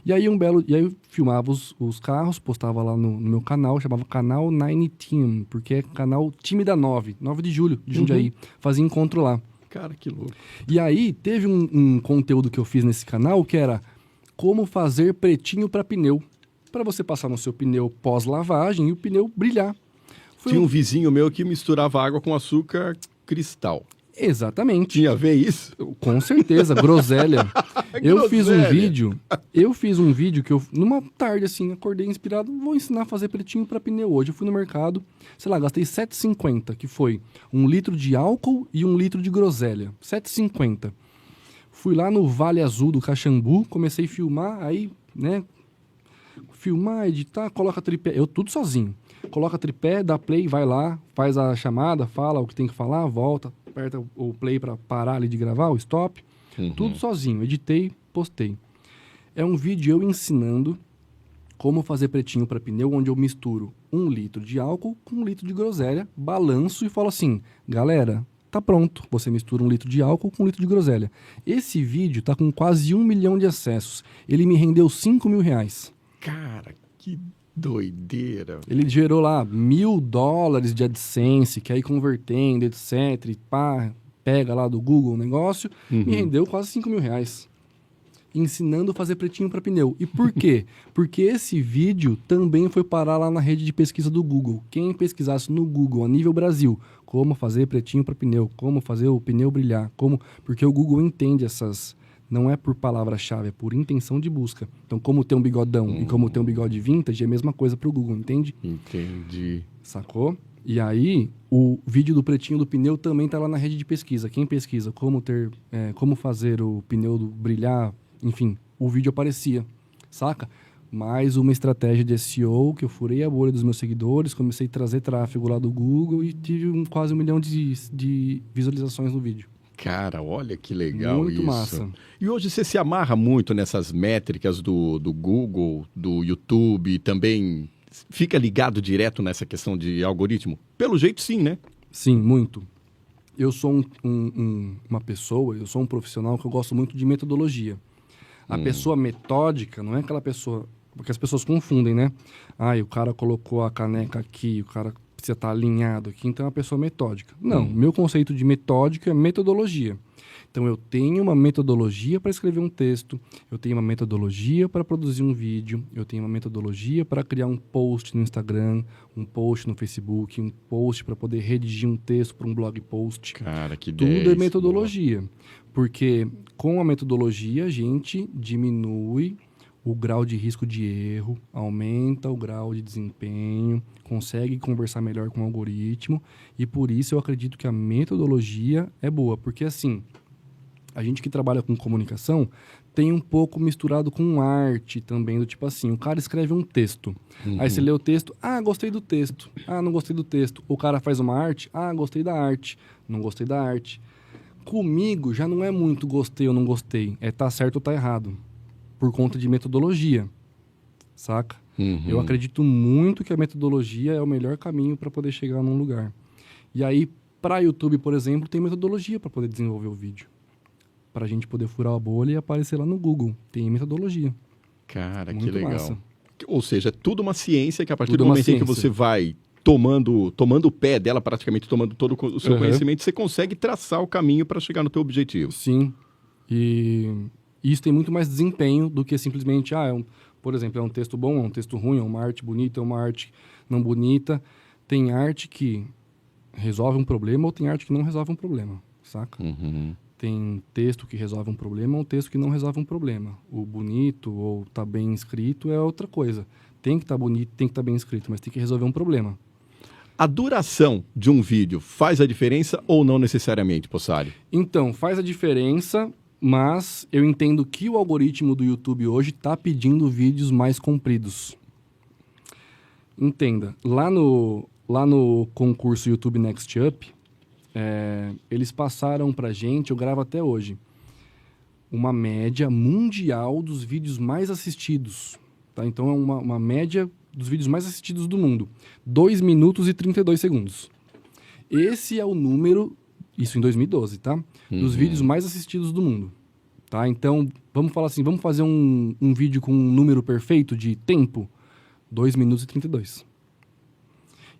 E aí eu filmava os carros, postava lá no meu canal, chamava Canal 9 Team, porque é canal Time da 9 de julho, de Jundiaí. Fazia encontro lá. Cara, que louco. E aí teve um conteúdo que eu fiz nesse canal que era como fazer pretinho para pneu. Para você passar no seu pneu pós-lavagem e o pneu brilhar. Tinha um vizinho meu que misturava água com açúcar cristal. Exatamente. Tinha a ver isso? Com certeza, groselha. Eu fiz um vídeo que eu, numa tarde assim, acordei inspirado, vou ensinar a fazer pretinho para pneu hoje. Eu fui no mercado, sei lá, gastei R$7,50, que foi 1 litro de álcool e 1 litro de groselha. R$7,50. Fui lá no Vale Azul do Caxambu, comecei a filmar, aí, né, filmar, editar, coloca tripé, eu tudo sozinho. Coloca tripé, dá play, vai lá, faz a chamada, fala o que tem que falar, volta, aperta o play para parar ali de gravar, o stop. Tudo sozinho, editei, postei. É um vídeo eu ensinando como fazer pretinho para pneu, onde eu misturo 1 litro de álcool com 1 litro de groselha, balanço e falo assim, galera, tá pronto. Você mistura 1 litro de álcool com 1 litro de groselha. Esse vídeo tá com quase 1 milhão de acessos. Ele me rendeu R$5.000. Cara, que doideira. Ele gerou lá $1.000 de AdSense, que aí convertendo, etc. E pá, pega lá do Google o negócio, me rendeu quase R$5.000. Ensinando a fazer pretinho para pneu. E por quê? Porque esse vídeo também foi parar lá na rede de pesquisa do Google. Quem pesquisasse no Google, a nível Brasil, como fazer pretinho para pneu, como fazer o pneu brilhar, porque o Google entende essas... Não é por palavra-chave, é por intenção de busca. Então, como ter um bigodão e como ter um bigode vintage, é a mesma coisa para o Google, entende? Entendi. Sacou? E aí, o vídeo do pretinho do pneu também está lá na rede de pesquisa. Quem pesquisa como fazer o pneu brilhar, enfim, o vídeo aparecia, saca? Mais uma estratégia de SEO que eu furei a bolha dos meus seguidores, comecei a trazer tráfego lá do Google e tive quase 1 milhão de visualizações no vídeo. Cara, olha que legal muito isso. Massa. E hoje você se amarra muito nessas métricas do Google, do YouTube, também fica ligado direto nessa questão de algoritmo? Pelo jeito sim, né? Sim, muito. Eu sou uma pessoa, eu sou um profissional que eu gosto muito de metodologia. A pessoa metódica não é aquela pessoa... Porque as pessoas confundem, né? O cara colocou a caneca aqui, o cara precisa estar alinhado aqui, então é uma pessoa metódica. Não, meu conceito de metódica é metodologia. Então, eu tenho uma metodologia para escrever um texto, eu tenho uma metodologia para produzir um vídeo, eu tenho uma metodologia para criar um post no Instagram, um post no Facebook, um post para poder redigir um texto para um blog post. Cara, que Tudo ideia, é metodologia. Porque com a metodologia a gente diminui o grau de risco de erro, aumenta o grau de desempenho, consegue conversar melhor com o algoritmo e por isso eu acredito que a metodologia é boa. Porque assim, a gente que trabalha com comunicação tem um pouco misturado com arte também, do tipo assim, o cara escreve um texto, aí você lê o texto, gostei do texto, não gostei do texto. O cara faz uma arte, gostei da arte, não gostei da arte. Comigo já não é muito gostei ou não gostei, é tá certo ou tá errado. Por conta de metodologia, saca? Eu acredito muito que a metodologia é o melhor caminho para poder chegar num lugar. E aí, para YouTube, por exemplo, tem metodologia para poder desenvolver o vídeo. Para a gente poder furar a bolha e aparecer lá no Google. Tem metodologia. Cara, muito que legal. Massa. Ou seja, é tudo uma ciência que a partir do momento em que você vai tomando o pé dela, praticamente tomando todo o seu conhecimento, você consegue traçar o caminho para chegar no teu objetivo. Sim. E isso tem muito mais desempenho do que simplesmente, por exemplo, é um texto bom, é um texto ruim, é uma arte bonita, é uma arte não bonita. Tem arte que resolve um problema ou tem arte que não resolve um problema, saca? Tem texto que resolve um problema ou texto que não resolve um problema. O bonito ou tá bem escrito é outra coisa. Tem que estar bonito, tem que estar bem escrito, mas tem que resolver um problema. A duração de um vídeo faz a diferença ou não necessariamente, Possari? Então, faz a diferença... Mas eu entendo que o algoritmo do YouTube hoje está pedindo vídeos mais compridos. Entenda, lá no concurso YouTube Next Up, eles passaram pra gente, eu gravo até hoje, uma média mundial dos vídeos mais assistidos. Tá? Então é uma média dos vídeos mais assistidos do mundo. 2 minutos e 32 segundos. Esse é o número... Isso em 2012, tá? Dos vídeos mais assistidos do mundo, tá? Então, vamos falar assim, vamos fazer um vídeo com um número perfeito de tempo? 2 minutos e 32.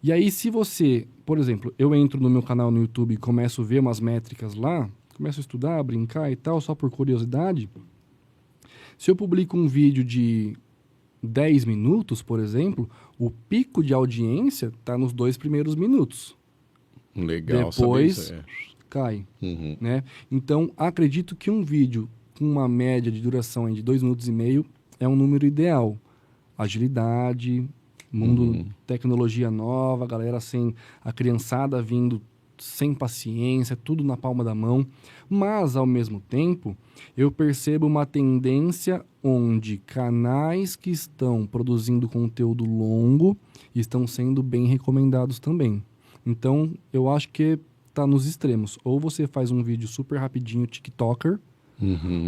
E aí, se você, por exemplo, eu entro no meu canal no YouTube e começo a ver umas métricas lá, começo a estudar, brincar e tal, só por curiosidade, se eu publico um vídeo de 10 minutos, por exemplo, o pico de audiência está nos 2 primeiros minutos. Legal, depois saber isso, cai, né? Então, acredito que um vídeo com uma média de duração aí de 2,5 minutos é um número ideal. Agilidade, mundo, tecnologia nova, galera sem... A criançada vindo sem paciência, tudo na palma da mão. Mas, ao mesmo tempo, eu percebo uma tendência onde canais que estão produzindo conteúdo longo estão sendo bem recomendados também. Então, eu acho que tá nos extremos. Ou você faz um vídeo super rapidinho, TikToker,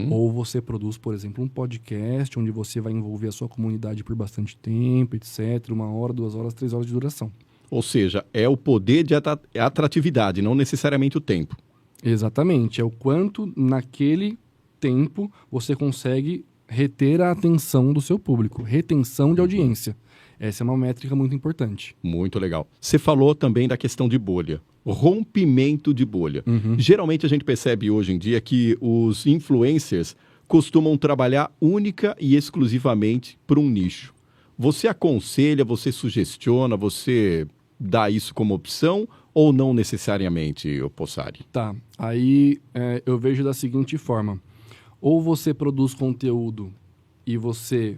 ou você produz, por exemplo, um podcast onde você vai envolver a sua comunidade por bastante tempo, etc. 1 hora, 2 horas, 3 horas de duração. Ou seja, é o poder de atratividade, não necessariamente o tempo. Exatamente. É o quanto naquele tempo você consegue reter a atenção do seu público. Retenção de audiência. Essa é uma métrica muito importante. Muito legal. Você falou também da questão de bolha. Rompimento de bolha. Geralmente a gente percebe hoje em dia que os influencers costumam trabalhar única e exclusivamente para um nicho. Você aconselha, você sugestiona, você dá isso como opção ou não necessariamente, Possari? Tá. Aí eu vejo da seguinte forma. Ou você produz conteúdo e você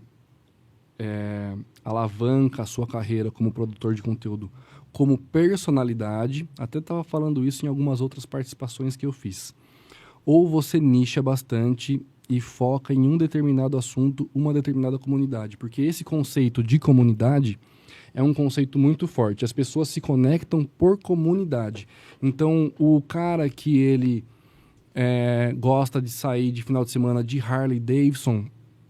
alavanca a sua carreira como produtor de conteúdo como personalidade, até estava falando isso em algumas outras participações que eu fiz. Ou você nicha bastante e foca em um determinado assunto, uma determinada comunidade, porque esse conceito de comunidade é um conceito muito forte. As pessoas se conectam por comunidade. Então, o cara que ele gosta de sair de final de semana de Harley Davidson,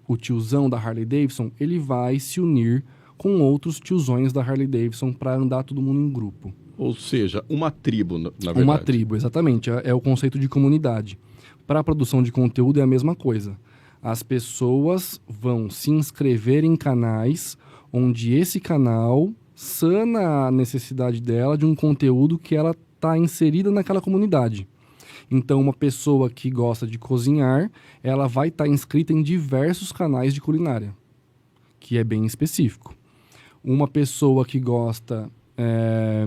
o tiozão da Harley Davidson, ele vai se unir com outros tiozões da Harley Davidson para andar todo mundo em grupo. Ou seja, uma tribo, na verdade. Uma tribo, exatamente. É o conceito de comunidade. Para a produção de conteúdo é a mesma coisa. As pessoas vão se inscrever em canais onde esse canal sana a necessidade dela de um conteúdo que ela está inserida naquela comunidade. Então, uma pessoa que gosta de cozinhar, ela vai estar inscrita em diversos canais de culinária, que é bem específico. Uma pessoa que gosta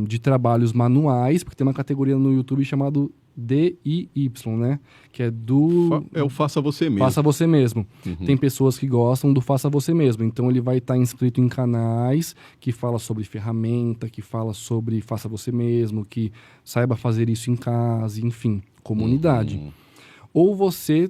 de trabalhos manuais, porque tem uma categoria no YouTube chamado DIY, né? Que é do... É o faça você mesmo. Faça você mesmo. Tem pessoas que gostam do faça você mesmo. Então, ele vai estar inscrito em canais que fala sobre ferramenta, que fala sobre faça você mesmo, que saiba fazer isso em casa, enfim, comunidade. Ou você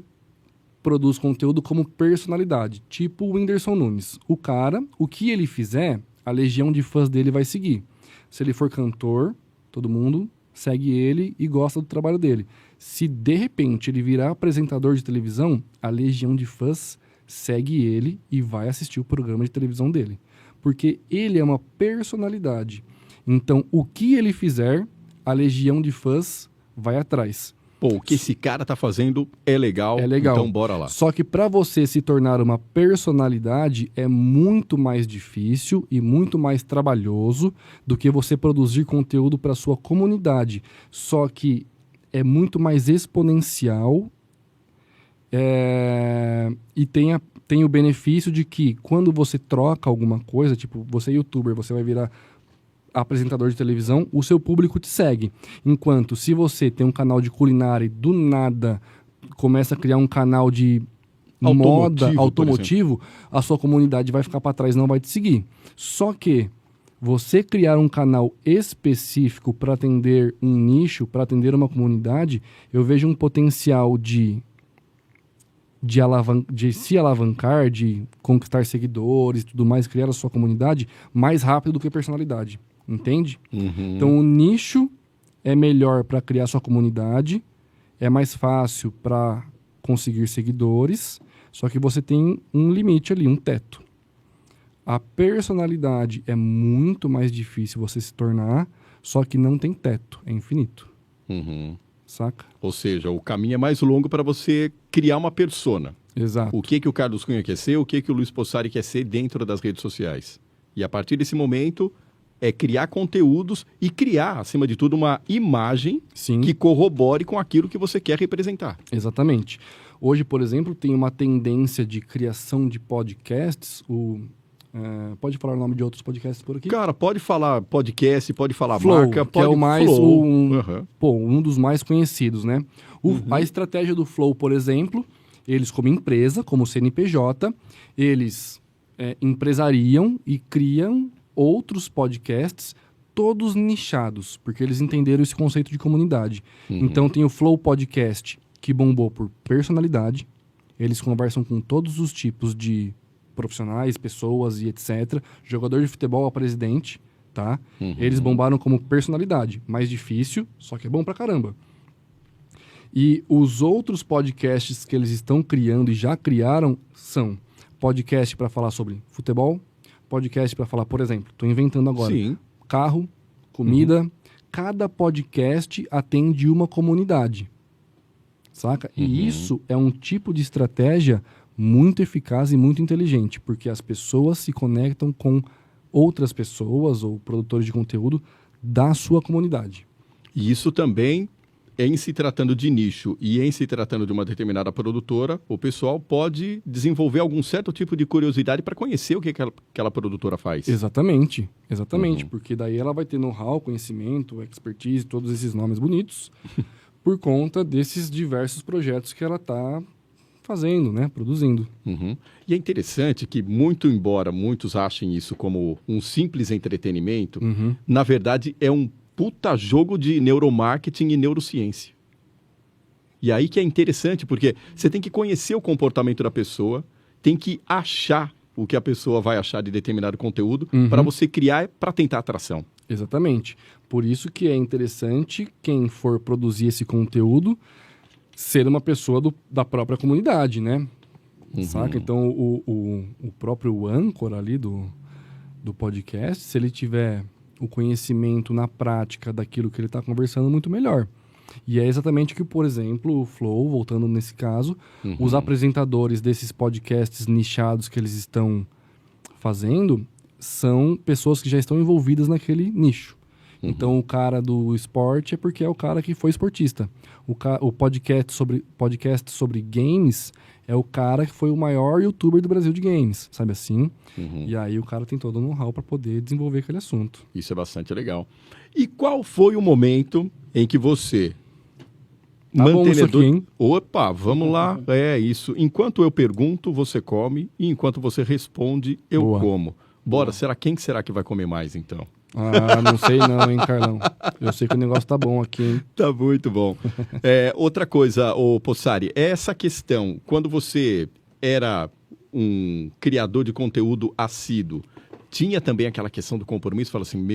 produz conteúdo como personalidade, tipo o Whindersson Nunes. O cara, o que ele fizer, a legião de fãs dele vai seguir. Se ele for cantor, todo mundo segue ele e gosta do trabalho dele. Se de repente ele virar apresentador de televisão, a legião de fãs segue ele e vai assistir o programa de televisão dele. Porque ele é uma personalidade. Então, o que ele fizer, a legião de fãs vai atrás. Pô, o que esse cara tá fazendo é legal, então bora lá. Só que para você se tornar uma personalidade é muito mais difícil e muito mais trabalhoso do que você produzir conteúdo para sua comunidade. Só que é muito mais exponencial e tem o benefício de que quando você troca alguma coisa, tipo, você é youtuber, você vai virar apresentador de televisão, o seu público te segue. Enquanto se você tem um canal de culinária e do nada começa a criar um canal de moda automotivo, a sua comunidade vai ficar para trás, não vai te seguir. Só que você criar um canal específico para atender um nicho, para atender uma comunidade, eu vejo um potencial de se alavancar, de conquistar seguidores e tudo mais, criar a sua comunidade mais rápido do que personalidade. Entende? Então, o nicho é melhor para criar sua comunidade, é mais fácil para conseguir seguidores, só que você tem um limite ali, um teto. A personalidade é muito mais difícil você se tornar, só que não tem teto, é infinito. Saca? Ou seja, o caminho é mais longo para você criar uma persona. Exato. O que o Carlos Cunha quer ser, o que o Luiz Possari quer ser dentro das redes sociais. E a partir desse momento, é criar conteúdos e criar, acima de tudo, uma imagem que corrobore com aquilo que você quer representar. Exatamente. Hoje, por exemplo, tem uma tendência de criação de podcasts. Pode falar o nome de outros podcasts por aqui? Cara, pode falar podcast, pode falar Flow, marca, que pode... é o mais, Flow. um dos mais conhecidos, né? A estratégia do Flow, por exemplo, eles como empresa, como CNPJ, eles empresariam e criam outros podcasts todos nichados, porque eles entenderam esse conceito de comunidade. Então tem o Flow Podcast, que bombou por personalidade. Eles conversam com todos os tipos de profissionais, pessoas e etc. Jogador de futebol a presidente, tá? Eles bombaram como personalidade. Mais difícil, só que é bom pra caramba. E os outros podcasts que eles estão criando e já criaram são podcast para falar sobre futebol, podcast para falar, por exemplo, estou inventando agora, carro, comida. Cada podcast atende uma comunidade, saca? E isso é um tipo de estratégia muito eficaz e muito inteligente, porque as pessoas se conectam com outras pessoas ou produtores de conteúdo da sua comunidade. E isso também, em se tratando de nicho e em se tratando de uma determinada produtora, o pessoal pode desenvolver algum certo tipo de curiosidade para conhecer o que aquela produtora faz. Exatamente, porque daí ela vai ter know-how, conhecimento, expertise, todos esses nomes bonitos, por conta desses diversos projetos que ela está fazendo, né, produzindo. E é interessante que, muito embora muitos achem isso como um simples entretenimento, na verdade é um puta jogo de neuromarketing e neurociência. E aí que é interessante, porque você tem que conhecer o comportamento da pessoa, tem que achar o que a pessoa vai achar de determinado conteúdo para você criar, para tentar atração. Exatamente. Por isso que é interessante quem for produzir esse conteúdo ser uma pessoa da própria comunidade, né? Saca? Então, o próprio âncora ali do podcast, se ele tiver o conhecimento na prática daquilo que ele está conversando, muito melhor. E é exatamente o que, por exemplo, o Flow, voltando nesse caso, os apresentadores desses podcasts nichados que eles estão fazendo são pessoas que já estão envolvidas naquele nicho. Então, o cara do esporte é porque é o cara que foi esportista. O podcast sobre games é o cara que foi o maior youtuber do Brasil de games, sabe assim? E aí o cara tem todo o know-how para poder desenvolver aquele assunto. Isso é bastante legal. E qual foi o momento em que você... Bom isso aqui, hein? Opa, vamos lá. É isso. Enquanto eu pergunto, você come. E enquanto você responde, eu como. Bora, quem será que vai comer mais, então? Não sei não, hein, Carlão. Eu sei que o negócio tá bom aqui, hein? Tá muito bom. Outra coisa, Possari, essa questão, quando você era um criador de conteúdo assíduo, tinha também aquela questão do compromisso? Fala assim,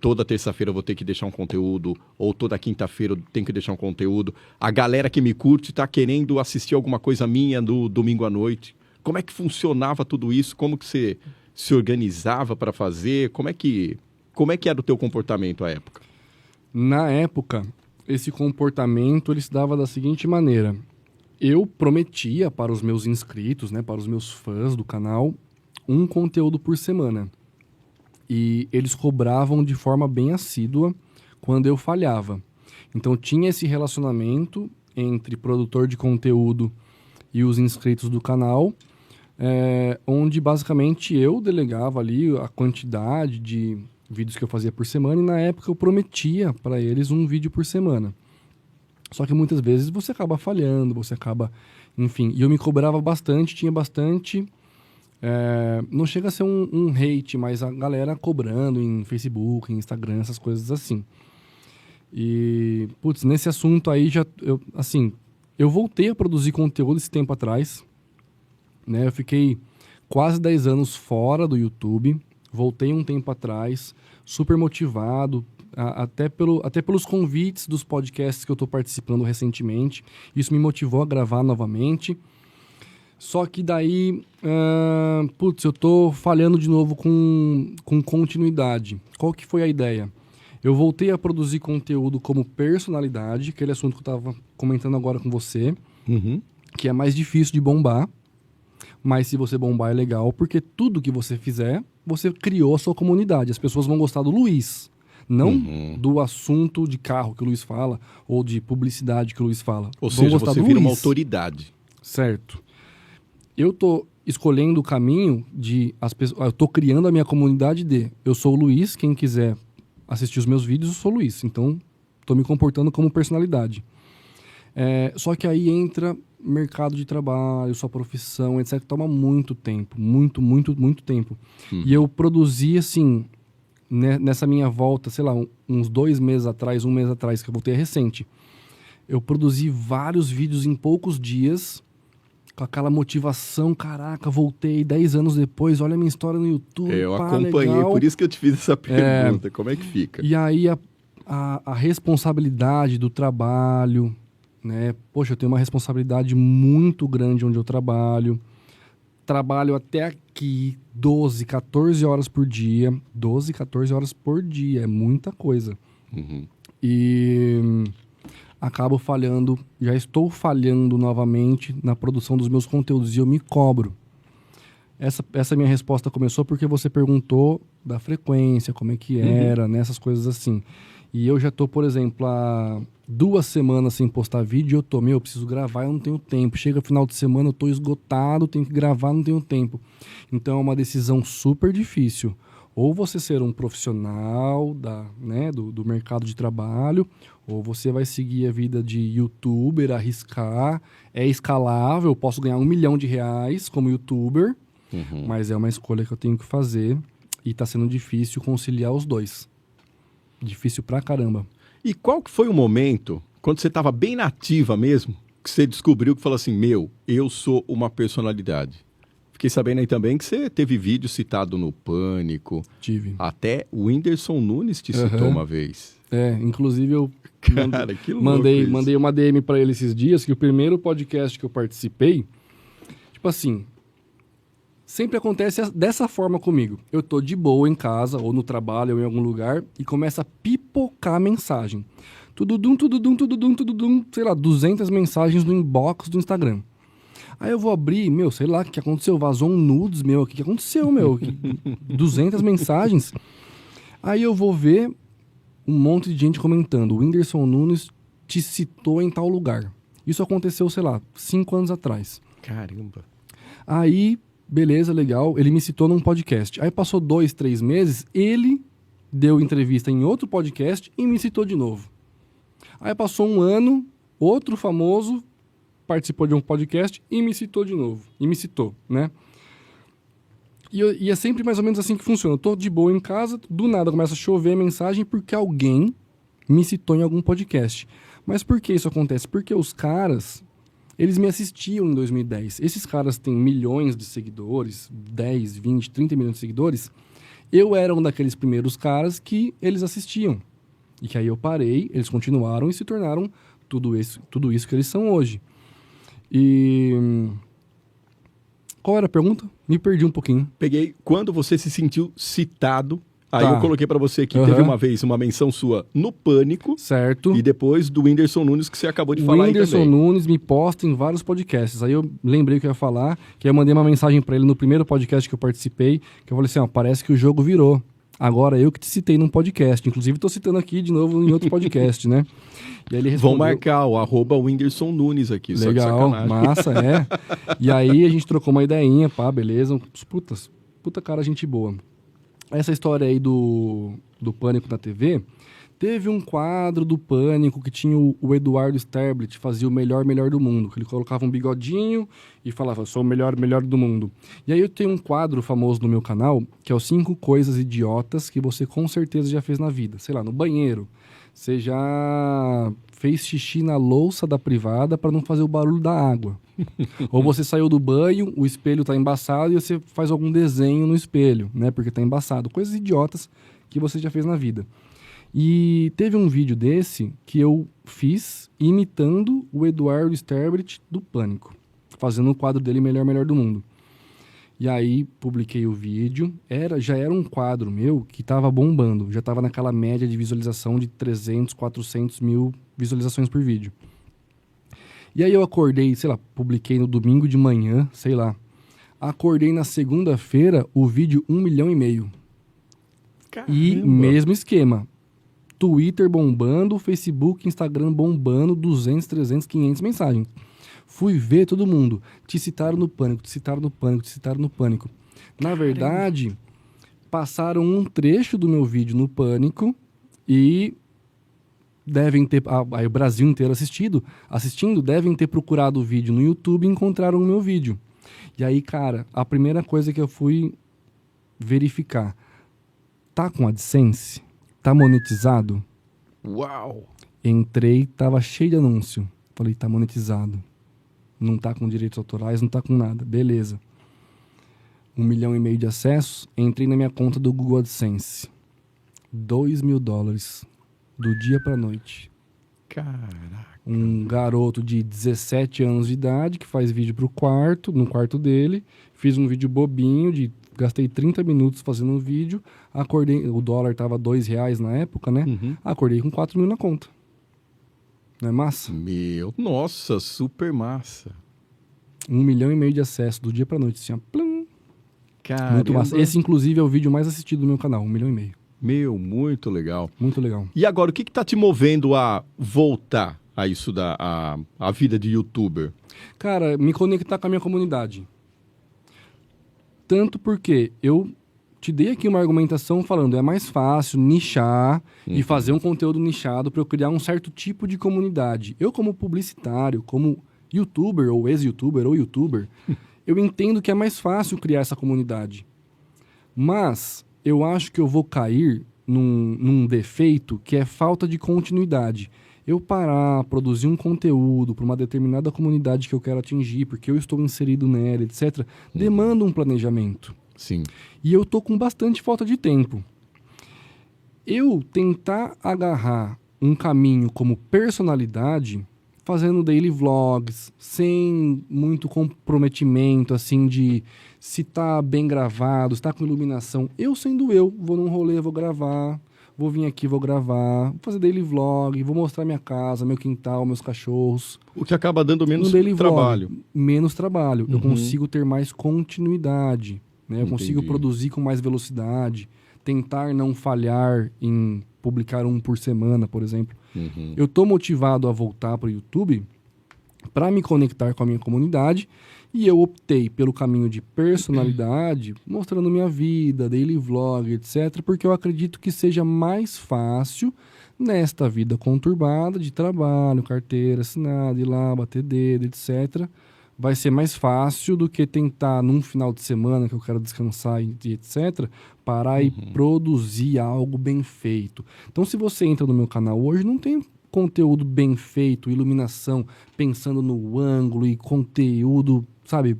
toda terça-feira eu vou ter que deixar um conteúdo, ou toda quinta-feira eu tenho que deixar um conteúdo. A galera que me curte tá querendo assistir alguma coisa minha no domingo à noite. Como é que funcionava tudo isso? Como que você se organizava para fazer? Como é que era o teu comportamento à época? Na época, esse comportamento ele se dava da seguinte maneira. Eu prometia para os meus inscritos, né, para os meus fãs do canal, um conteúdo por semana. E eles cobravam de forma bem assídua quando eu falhava. Então tinha esse relacionamento entre produtor de conteúdo e os inscritos do canal, onde basicamente eu delegava ali a quantidade de vídeos que eu fazia por semana, e na época eu prometia para eles um vídeo por semana. Só que muitas vezes você acaba falhando, enfim, e eu me cobrava bastante, tinha bastante, não chega a ser um hate, mas a galera cobrando em Facebook, em Instagram, essas coisas assim. E, nesse assunto aí, eu voltei a produzir conteúdo esse tempo atrás, né? Eu fiquei quase 10 anos fora do YouTube, voltei um tempo atrás, super motivado, até pelos convites dos podcasts que eu estou participando recentemente. Isso me motivou a gravar novamente. Só que daí, eu estou falhando de novo com continuidade. Qual que foi a ideia? Eu voltei a produzir conteúdo como personalidade, aquele assunto que eu estava comentando agora com você, que é mais difícil de bombar. Mas se você bombar é legal, porque tudo que você fizer, você criou a sua comunidade. As pessoas vão gostar do Luiz, não do assunto de carro que o Luiz fala, ou de publicidade que o Luiz fala. Ou seja, você vira uma autoridade. Certo. Eu tô escolhendo o caminho de as pessoas. Eu tô criando a minha comunidade de eu sou o Luiz, quem quiser assistir os meus vídeos, eu sou o Luiz. Então, tô me comportando como personalidade. Só que aí entra mercado de trabalho, sua profissão, etc. Toma muito tempo. Muito, muito, muito tempo. E eu produzi, assim, nessa minha volta, sei lá, uns 2 meses atrás, 1 mês atrás, que eu voltei recente. Eu produzi vários vídeos em poucos dias, com aquela motivação, caraca, voltei 10 anos depois, olha a minha história no YouTube. Eu acompanhei, legal. por isso que eu te fiz essa pergunta. Como é que fica? E aí a responsabilidade do trabalho, né? Poxa, eu tenho uma responsabilidade muito grande onde eu trabalho. Trabalho até aqui 12, 14 horas por dia. 12, 14 horas por dia, é muita coisa. E acabo falhando, já estou falhando novamente na produção dos meus conteúdos e eu me cobro. Essa minha resposta começou porque você perguntou da frequência, como é que era, nessas coisas assim. E eu já tô, por exemplo, há 2 semanas sem postar vídeo, eu preciso gravar, eu não tenho tempo. Chega final de semana, eu tô esgotado, tenho que gravar, não tenho tempo. Então é uma decisão super difícil. Ou você ser um profissional do mercado de trabalho, ou você vai seguir a vida de youtuber, arriscar, é escalável, eu posso ganhar R$1 milhão como youtuber, mas é uma escolha que eu tenho que fazer e tá sendo difícil conciliar os dois. Difícil pra caramba. E qual que foi o momento, quando você estava bem nativa mesmo, que você descobriu que falou assim, eu sou uma personalidade? Fiquei sabendo aí também que você teve vídeo citado no Pânico. Tive. Até o Whindersson Nunes te citou uma vez. Inclusive eu Cara, que louco mandei uma DM pra ele esses dias, que o primeiro podcast que eu participei, tipo assim, sempre acontece dessa forma comigo. Eu tô de boa em casa, ou no trabalho, ou em algum lugar, e começa a pipocar mensagem. Tududum, sei lá, 200 mensagens no inbox do Instagram. Aí eu vou abrir, sei lá, o que aconteceu? Vazou um nudes meu aqui. O que aconteceu, 200 mensagens. Aí eu vou ver um monte de gente comentando. O Whindersson Nunes te citou em tal lugar. Isso aconteceu, sei lá, 5 anos atrás. Caramba. Aí, beleza, legal. Ele me citou num podcast. Aí passou 2, 3 meses, ele deu entrevista em outro podcast e me citou de novo. Aí passou 1 ano, outro famoso participou de um podcast e me citou de novo. E me citou, né? E é sempre mais ou menos assim que funciona. Eu tô de boa em casa, do nada começa a chover mensagem porque alguém me citou em algum podcast. Mas por que isso acontece? Porque os caras, eles me assistiam em 2010. Esses caras têm milhões de seguidores, 10, 20, 30 milhões de seguidores. Eu era um daqueles primeiros caras que eles assistiam. E que aí eu parei, eles continuaram e se tornaram tudo isso que eles são hoje. E qual era a pergunta? Me perdi um pouquinho. Peguei quando você se sentiu citado. Aí Tá. eu coloquei pra você que teve uma vez uma menção sua no Pânico. Certo. E depois do Whindersson Nunes que você acabou de falar aí também. O Whindersson Nunes me posta em vários podcasts. Aí eu lembrei o que eu ia falar, que eu mandei uma mensagem pra ele no primeiro podcast que eu participei, que eu falei assim, parece que o jogo virou. Agora eu que te citei num podcast. Inclusive tô citando aqui de novo em outro podcast, né? E aí ele respondeu... Vão marcar o @Whindersson Nunes aqui. Legal, só de massa, E aí a gente trocou uma ideinha, beleza. Puta cara, gente boa. Essa história aí do Pânico na TV, teve um quadro do Pânico que tinha o Eduardo Sterblit, fazia o melhor do mundo. Que ele colocava um bigodinho e falava, sou o melhor do mundo. E aí eu tenho um quadro famoso no meu canal, que é os 5 coisas idiotas que você com certeza já fez na vida. Sei lá, no banheiro. Você já fez xixi na louça da privada para não fazer o barulho da água. Ou você saiu do banho, o espelho tá embaçado e você faz algum desenho no espelho, né? Porque tá embaçado. Coisas idiotas que você já fez na vida. E teve um vídeo desse que eu fiz imitando o Eduardo Sterblit do Pânico. Fazendo o quadro dele Melhor do Mundo. E aí publiquei o vídeo. Já era um quadro meu que tava bombando. Já tava naquela média de visualização de 300, 400 mil visualizações por vídeo. E aí eu acordei, sei lá, publiquei no domingo de manhã, sei lá. Acordei na segunda-feira, o vídeo 1,5 milhão. Caramba. E mesmo esquema. Twitter bombando, Facebook, Instagram bombando, 200, 300, 500 mensagens. Fui ver todo mundo. Te citaram no Pânico, te citaram no Pânico, te citaram no Pânico. Na verdade, passaram um trecho do meu vídeo no Pânico e devem ter... Aí o Brasil inteiro assistindo, devem ter procurado o vídeo no YouTube e encontraram o meu vídeo. E aí, cara, a primeira coisa que eu fui verificar, tá com AdSense? Tá monetizado? Uau! Entrei, tava cheio de anúncio. Falei, tá monetizado. Não tá com direitos autorais, não tá com nada. Beleza. 1,5 milhão de acessos. Entrei na minha conta do Google AdSense. $2.000. Do dia pra noite. Caraca. Um garoto de 17 anos de idade que faz vídeo no quarto dele. Fiz um vídeo bobinho, gastei 30 minutos fazendo um vídeo. Acordei, o dólar tava R$2 na época, né? Uhum. Acordei com 4 mil na conta. Não é massa? Nossa, super massa. 1,5 milhão de acessos do dia pra noite. Assim, ó, plum. Caramba. Muito massa. Esse, inclusive, é o vídeo mais assistido do meu canal, 1,5 milhão. Muito legal. Muito legal. E agora, o que tá te movendo a voltar a isso a vida de youtuber? Cara, me conectar com a minha comunidade. Tanto porque eu te dei aqui uma argumentação falando é mais fácil nichar e fazer um conteúdo nichado para eu criar um certo tipo de comunidade. Eu, como publicitário, como youtuber ou ex-youtuber ou youtuber, eu entendo que é mais fácil criar essa comunidade. Mas eu acho que eu vou cair num defeito que é falta de continuidade. Eu parar, produzir um conteúdo para uma determinada comunidade que eu quero atingir, porque eu estou inserido nela, etc., demanda um planejamento. Sim. E eu tô com bastante falta de tempo. Eu tentar agarrar um caminho como personalidade, fazendo daily vlogs, sem muito comprometimento, assim, de se tá bem gravado, se tá com iluminação. Eu sendo eu, vou num rolê, vou gravar, vou vir aqui, vou gravar, vou fazer daily vlog, vou mostrar minha casa, meu quintal, meus cachorros. O que acaba dando menos Um daily trabalho. vlog, menos trabalho. Eu consigo ter mais continuidade. Né? Eu consigo produzir com mais velocidade, tentar não falhar em publicar um por semana, por exemplo. Eu estou motivado a voltar para o YouTube para me conectar com a minha comunidade e eu optei pelo caminho de personalidade, mostrando minha vida, daily vlog, etc., porque eu acredito que seja mais fácil nesta vida conturbada de trabalho, carteira assinada, ir lá, bater dedo, etc., vai ser mais fácil do que tentar, num final de semana que eu quero descansar e etc., parar e produzir algo bem feito. Então, se você entra no meu canal hoje, não tem conteúdo bem feito, iluminação, pensando no ângulo e conteúdo, sabe,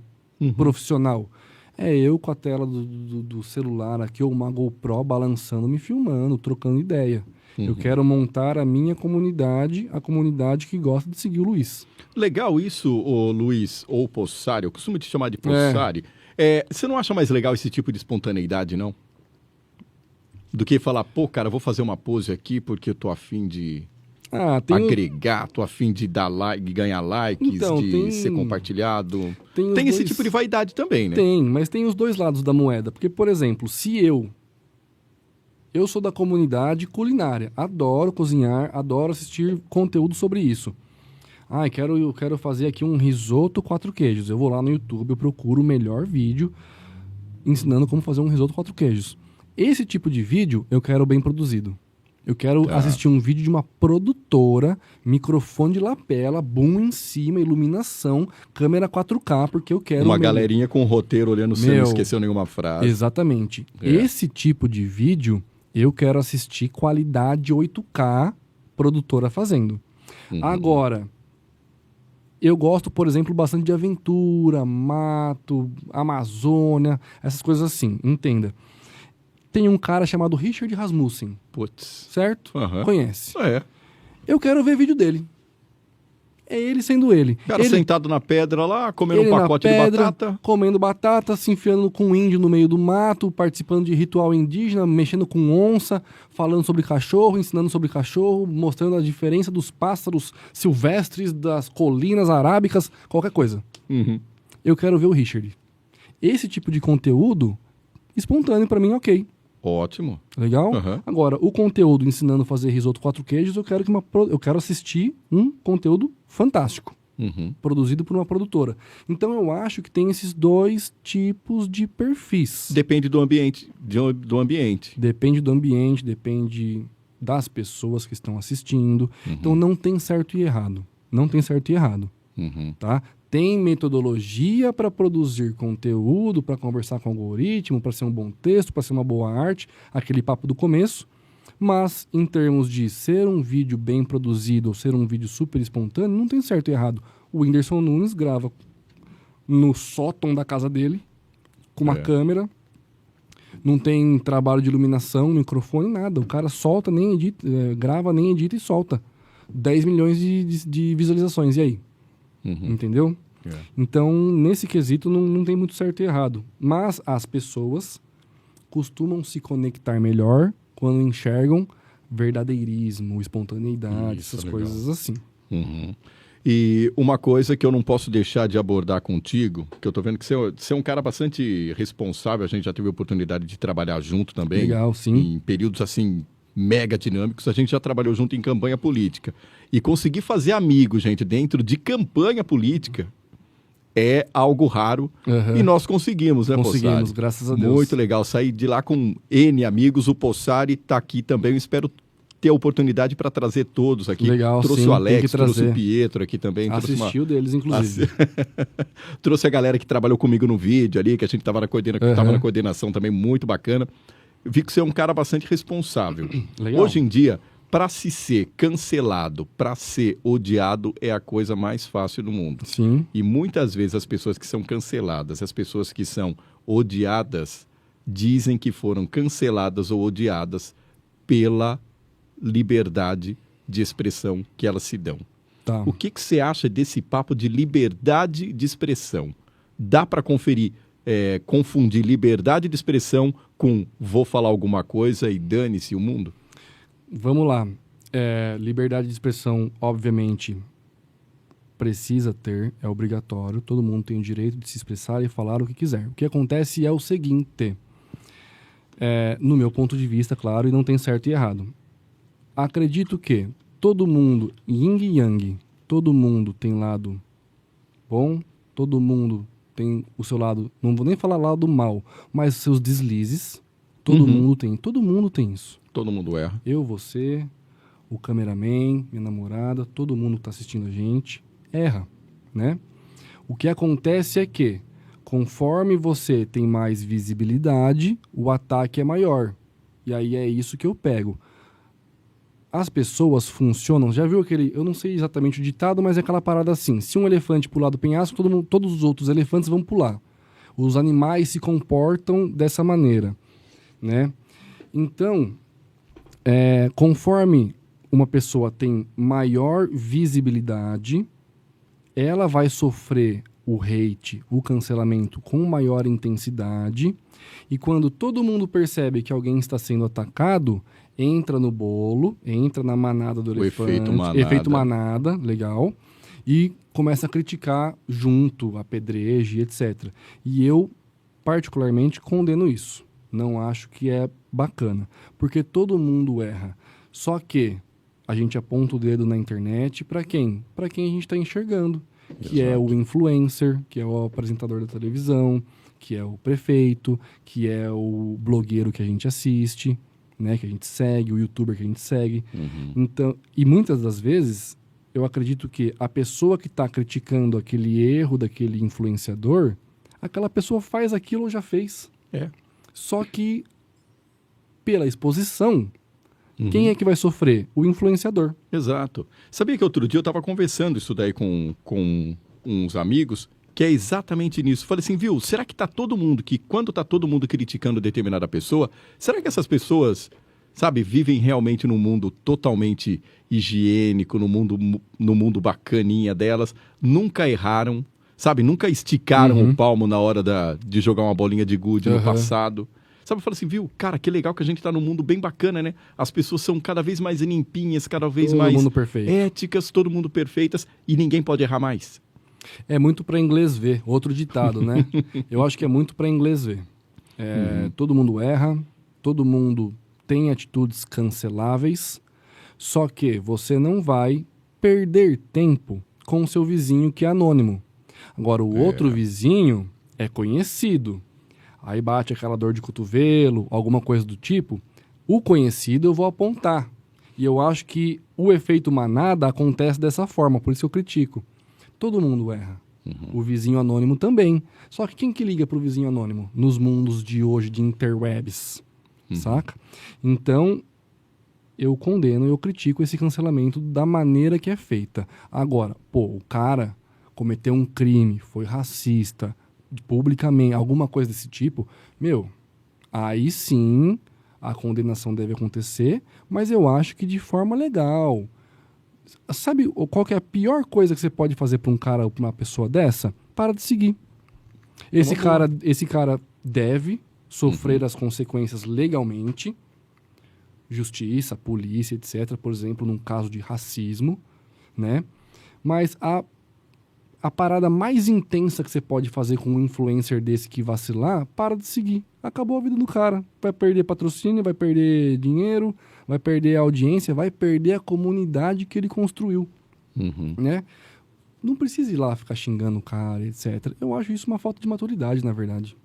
profissional. É eu com a tela do celular aqui, ou uma GoPro balançando, me filmando, trocando ideia. Eu quero montar a minha comunidade, a comunidade que gosta de seguir o Luiz. Legal isso, ô Luiz, ou Possari, eu costumo te chamar de Possari. Você não acha mais legal esse tipo de espontaneidade, não? Do que falar, pô, cara, vou fazer uma pose aqui porque eu tô afim de agregar, tô afim de dar like, de ganhar likes, então, de ser compartilhado. Tem esse tipo de vaidade também, né? Tem, mas tem os dois lados da moeda. Porque, por exemplo, se eu sou da comunidade culinária, adoro cozinhar, adoro assistir conteúdo sobre isso. Eu quero fazer aqui um risoto 4 queijos. Eu vou lá no YouTube, eu procuro o melhor vídeo ensinando como fazer um risoto 4 queijos. Esse tipo de vídeo eu quero bem produzido. Eu quero assistir um vídeo de uma produtora, microfone de lapela, boom em cima, iluminação, câmera 4K, porque eu quero... Uma galerinha com o roteiro olhando, você não esqueceu nenhuma frase. Exatamente. Esse tipo de vídeo eu quero assistir qualidade 8K produtora fazendo. Agora, eu gosto, por exemplo, bastante de aventura, mato, Amazônia, essas coisas assim, entenda. Tem um cara chamado Richard Rasmussen. Putz. Certo? Conhece. Eu quero ver vídeo dele. É ele sendo ele. Cara sentado na pedra lá, comendo um pacote de batata. Comendo batata, se enfiando com um índio no meio do mato, participando de ritual indígena, mexendo com onça, falando sobre cachorro, ensinando sobre cachorro, mostrando a diferença dos pássaros silvestres, das colinas arábicas, qualquer coisa. Eu quero ver o Richard. Esse tipo de conteúdo, espontâneo pra mim, ok. Ótimo. Legal? Agora, o conteúdo ensinando a fazer risoto 4 queijos, eu quero assistir um conteúdo fantástico. produzido por uma produtora. Então eu acho que tem esses dois tipos de perfis. Depende do ambiente. Depende do ambiente, depende das pessoas que estão assistindo. Então não tem certo e errado. Não tem certo e errado. Tá? Tem metodologia para produzir conteúdo, para conversar com o algoritmo, para ser um bom texto, para ser uma boa arte, aquele papo do começo. Mas, em termos de ser um vídeo bem produzido ou ser um vídeo super espontâneo, não tem certo e errado. O Whindersson Nunes grava no sótão da casa dele, com uma câmera, não tem trabalho de iluminação, microfone, nada. O cara solta, nem edita, grava, nem edita e solta. 10 milhões de visualizações, e aí? Entendeu? Então, nesse quesito, não tem muito certo e errado. Mas as pessoas costumam se conectar melhor quando enxergam verdadeirismo, espontaneidade, essas coisas assim. E uma coisa que eu não posso deixar de abordar contigo, que eu tô vendo que você é um cara bastante responsável, a gente já teve a oportunidade de trabalhar junto também. Legal, sim. Em períodos assim, mega dinâmicos, a gente já trabalhou junto em campanha política. E conseguir fazer amigos, gente, dentro de campanha política é algo raro. E nós conseguimos, né, Possari? Conseguimos, graças a Deus. Muito legal. Saí de lá com N amigos. O Possari está aqui também. Eu espero ter a oportunidade para trazer todos aqui. Legal, trouxe sim, o Alex, trouxe trazer. o Pietro aqui também. Assistiu deles, inclusive. Trouxe a galera que trabalhou comigo no vídeo ali, que a gente estava na coordenação também, muito bacana. Eu vi que você é um cara bastante responsável. Legal. Hoje em dia, para se ser cancelado, para ser odiado, é a coisa mais fácil do mundo. Sim. E muitas vezes as pessoas que são canceladas, as pessoas que são odiadas, dizem que foram canceladas ou odiadas pela liberdade de expressão que elas se dão. Tá. O que você acha desse papo de liberdade de expressão? Dá para confundir liberdade de expressão com vou falar alguma coisa e dane-se o mundo? Vamos lá. Liberdade de expressão, obviamente, precisa ter, é obrigatório. Todo mundo tem o direito de se expressar e falar o que quiser. O que acontece é o seguinte, no meu ponto de vista, claro, e não tem certo e errado. Acredito que todo mundo, yin e yang, todo mundo tem lado bom, todo mundo tem o seu lado, não vou nem falar lado mal, mas seus deslizes, todo mundo tem isso. Todo mundo erra. Eu, você, o cameraman, minha namorada, todo mundo que está assistindo a gente, erra, né? O que acontece é que, conforme você tem mais visibilidade, o ataque é maior. E aí é isso que eu pego. As pessoas funcionam, já viu aquele, eu não sei exatamente o ditado, mas é aquela parada assim, se um elefante pular do penhasco, todos os outros elefantes vão pular. Os animais se comportam dessa maneira, né? Então, conforme uma pessoa tem maior visibilidade, ela vai sofrer o hate, o cancelamento com maior intensidade, e quando todo mundo percebe que alguém está sendo atacado, entra no bolo, entra na manada do elefante, efeito manada, legal, e começa a criticar junto, apedreje, etc. E eu, particularmente, condeno isso. Não acho que é bacana, porque todo mundo erra. Só que a gente aponta o dedo na internet para quem? Para quem a gente está enxergando, que é o influencer, que é o apresentador da televisão, que é o prefeito, que é o blogueiro que a gente assiste, né, que a gente segue, o youtuber que a gente segue. Então, e muitas das vezes, eu acredito que a pessoa que está criticando aquele erro daquele influenciador, aquela pessoa faz aquilo ou já fez. Só que, pela exposição, quem é que vai sofrer? O influenciador. Exato. Sabia que outro dia eu estava conversando isso daí com uns amigos, que é exatamente nisso. Falei assim, viu, será que quando está todo mundo criticando determinada pessoa, será que essas pessoas, sabe, vivem realmente num mundo totalmente higiênico, no mundo bacaninha delas, nunca erraram, sabe, nunca esticaram o palmo na hora de jogar uma bolinha de gude no passado. Sabe, eu falo assim, viu, cara, que legal que a gente está num mundo bem bacana, né? As pessoas são cada vez mais limpinhas, cada vez mais éticas, todo mundo perfeitas, e ninguém pode errar mais. com o seu vizinho que é anônimo. Agora, o outro vizinho é conhecido. Aí bate aquela dor de cotovelo, alguma coisa do tipo. O conhecido eu vou apontar. E eu acho que o efeito manada acontece dessa forma, por isso que eu critico. Todo mundo erra. O vizinho anônimo também. Só que quem que liga pro vizinho anônimo? Nos mundos de hoje, de interwebs. Saca? Então, eu condeno, eu critico esse cancelamento da maneira que é feita. Agora, o cara cometeu um crime, foi racista, publicamente, alguma coisa desse tipo, aí sim a condenação deve acontecer, mas eu acho que de forma legal. Sabe qual que é a pior coisa que você pode fazer para um cara ou para uma pessoa dessa? Para de seguir. Esse cara deve sofrer as consequências legalmente, justiça, polícia, etc., por exemplo, num caso de racismo, né? Mas a parada mais intensa que você pode fazer com um influencer desse que vacilar, para de seguir. Acabou a vida do cara. Vai perder patrocínio, vai perder dinheiro, vai perder a audiência, vai perder a comunidade que ele construiu, né? Não precisa ir lá ficar xingando o cara, etc. Eu acho isso uma falta de maturidade, na verdade.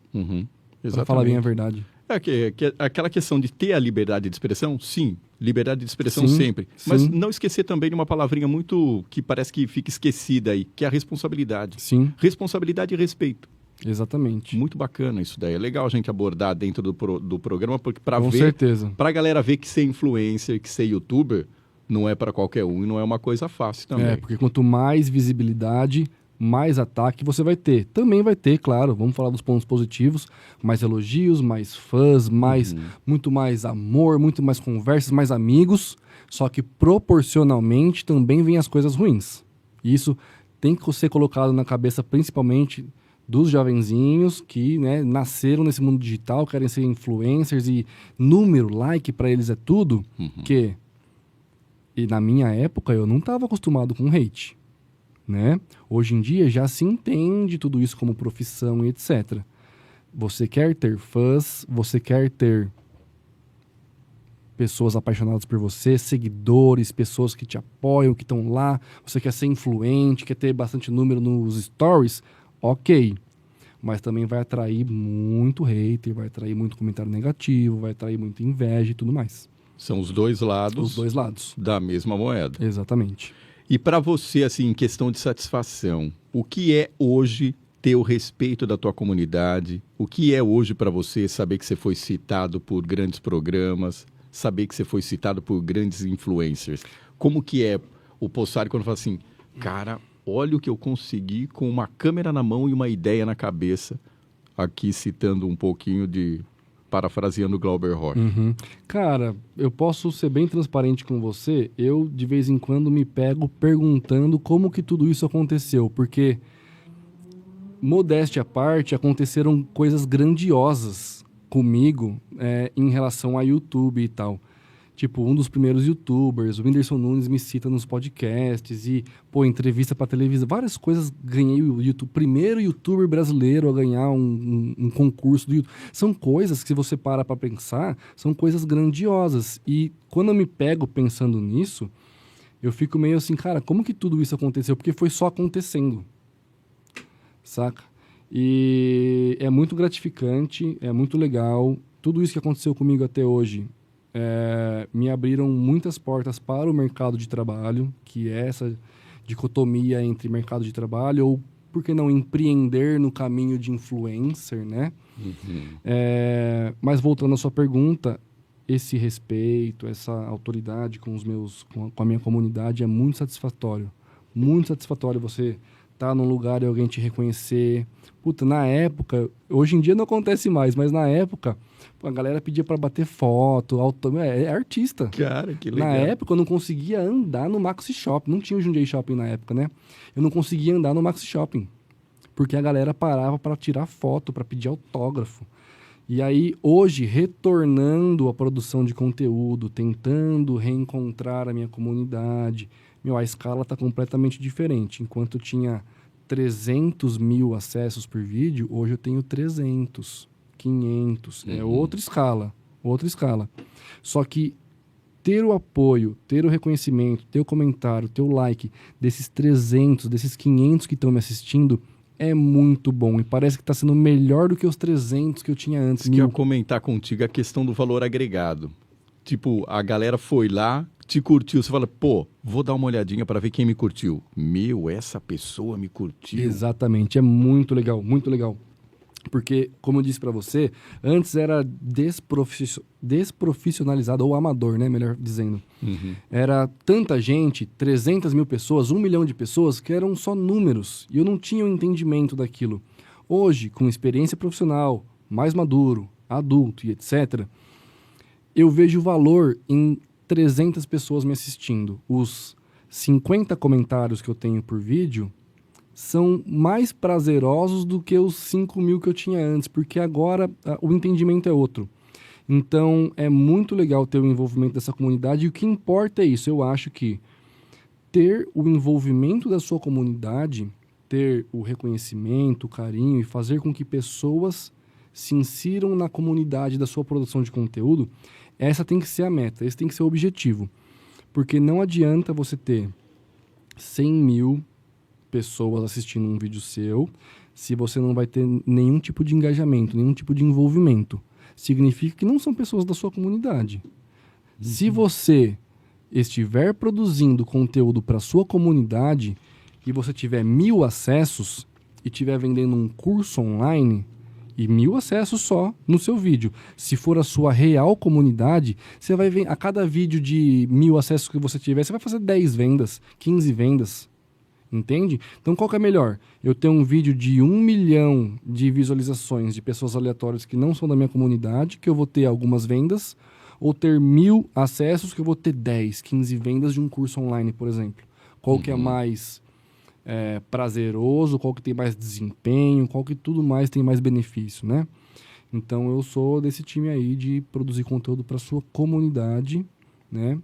Pra falar bem a verdade. Aquela questão de ter a liberdade de expressão, sim. Liberdade de expressão Sim, sempre. sim. Mas não esquecer também de uma palavrinha muito que parece que fica esquecida aí, que é a responsabilidade. Sim, Responsabilidade e respeito. exatamente. Muito bacana isso daí. É legal a gente abordar dentro do programa, porque Com certeza. pra galera ver que ser influencer, que ser youtuber, não é para qualquer um e não é uma coisa fácil também. Porque quanto mais visibilidade, mais ataque você vai ter. Também vai ter, claro, vamos falar dos pontos positivos, mais elogios, mais fãs, muito mais amor, muito mais conversas, mais amigos, só que proporcionalmente também vem as coisas ruins. Isso tem que ser colocado na cabeça principalmente dos jovenzinhos que, né, nasceram nesse mundo digital, querem ser influencers e número, like para eles é tudo, e na minha época eu não estava acostumado com hate. Né? Hoje em dia já se entende tudo isso como profissão e etc. Você quer ter fãs, você quer ter pessoas apaixonadas por você, seguidores, pessoas que te apoiam, que estão lá, você quer ser influente, quer ter bastante número nos stories, ok. Mas também vai atrair muito hater, vai atrair muito comentário negativo, vai atrair muita inveja e tudo mais. São os dois lados. Os dois lados. Da mesma moeda. Exatamente. E para você, assim, em questão de satisfação, o que é hoje ter o respeito da tua comunidade? O que é hoje para você saber que você foi citado por grandes programas, saber que você foi citado por grandes influencers? Como que é o Possari quando fala assim, cara, olha o que eu consegui com uma câmera na mão e uma ideia na cabeça, aqui citando um pouquinho de... parafraseando o Glauber Rocha. Cara, eu posso ser bem transparente com você. Eu, de vez em quando, me pego perguntando como que tudo isso aconteceu. Porque, modéstia à parte, aconteceram coisas grandiosas comigo em relação a YouTube e tal. Tipo, um dos primeiros youtubers, o Whindersson Nunes me cita nos podcasts e, entrevista pra televisão, várias coisas. Ganhei o YouTube, primeiro youtuber brasileiro a ganhar um concurso do YouTube. São coisas que, se você para pra pensar, são coisas grandiosas. E quando eu me pego pensando nisso, eu fico meio assim, cara, como que tudo isso aconteceu? Porque foi só acontecendo, saca? E é muito gratificante, é muito legal. Tudo isso que aconteceu comigo até hoje me abriram muitas portas para o mercado de trabalho, que é essa dicotomia entre mercado de trabalho ou, por que não, empreender no caminho de influencer, né? Mas voltando à sua pergunta, esse respeito, essa autoridade com a minha comunidade é muito satisfatório. Muito satisfatório você estar num lugar e alguém te reconhecer. Na época, hoje em dia não acontece mais, mas na época... a galera pedia pra bater foto, é artista. Cara, que legal. Na época eu não conseguia andar no Maxi Shopping, não tinha o Jundiaí Shopping na época, né? Eu não conseguia andar no Maxi Shopping, porque a galera parava pra tirar foto, pra pedir autógrafo. E aí, hoje, retornando à produção de conteúdo, tentando reencontrar a minha comunidade, a escala tá completamente diferente. Enquanto eu tinha 300 mil acessos por vídeo, hoje eu tenho 300. 500, é outra escala. Só que ter o apoio, ter o reconhecimento, ter o comentário, ter o like desses 300, desses 500 que estão me assistindo é muito bom. E parece que está sendo melhor do que os 300 que eu tinha antes. Que eu comentar contigo a questão do valor agregado. Tipo, a galera foi lá, te curtiu, você fala, pô, vou dar uma olhadinha para ver quem me curtiu. Meu, essa pessoa me curtiu. Exatamente, é muito legal, muito legal. Porque, como eu disse para você, antes era desprofissionalizado, ou amador, né? Melhor dizendo. Era tanta gente, 300 mil pessoas, 1 milhão de pessoas, que eram só números. E eu não tinha o entendimento daquilo. Hoje, com experiência profissional, mais maduro, adulto e etc., eu vejo valor em 300 pessoas me assistindo. Os 50 comentários que eu tenho por vídeo são mais prazerosos do que os 5 mil que eu tinha antes, porque agora o entendimento é outro. Então, é muito legal ter o envolvimento dessa comunidade, e o que importa é isso. Eu acho que ter o envolvimento da sua comunidade, ter o reconhecimento, o carinho, e fazer com que pessoas se insiram na comunidade da sua produção de conteúdo, essa tem que ser a meta, esse tem que ser o objetivo. Porque não adianta você ter 100 mil pessoas assistindo um vídeo seu, se você não vai ter nenhum tipo de engajamento, nenhum tipo de envolvimento. Significa que não são pessoas da sua comunidade. Se você estiver produzindo conteúdo para sua comunidade e você tiver 1000 acessos e estiver vendendo um curso online, e 1000 acessos só no seu vídeo. Se for a sua real comunidade, você vai ver, a cada vídeo de 1000 acessos que você tiver, você vai fazer 10 vendas, 15 vendas. Entende? Então, qual que é melhor? Eu ter um vídeo de 1 milhão de visualizações de pessoas aleatórias que não são da minha comunidade, que eu vou ter algumas vendas, ou ter 1000 acessos que eu vou ter 10, 15 vendas de um curso online, por exemplo. Qual que é mais prazeroso, qual que tem mais desempenho, qual que tudo mais tem mais benefício, né? Então, eu sou desse time aí de produzir conteúdo para sua comunidade, né?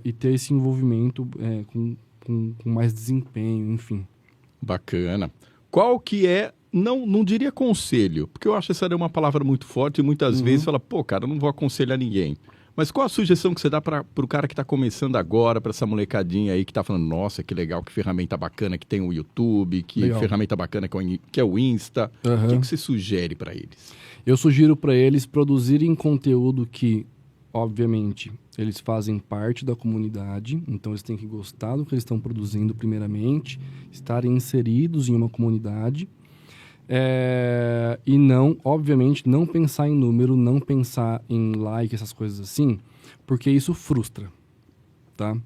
E ter esse envolvimento com mais desempenho, enfim. Bacana. Qual que é, não diria conselho, porque eu acho que essa é uma palavra muito forte e muitas vezes fala, pô, cara, eu não vou aconselhar ninguém. Mas qual a sugestão que você dá para o cara que está começando agora, para essa molecadinha aí que está falando, nossa, que legal, que ferramenta bacana que tem o YouTube, que legal. Ferramenta bacana que é o Insta. O que você sugere para eles? Eu sugiro para eles produzirem conteúdo que, obviamente, eles fazem parte da comunidade, então eles têm que gostar do que eles estão produzindo primeiramente, estarem inseridos em uma comunidade, e não, obviamente, não pensar em número, não pensar em like, essas coisas assim, porque isso frustra, tá?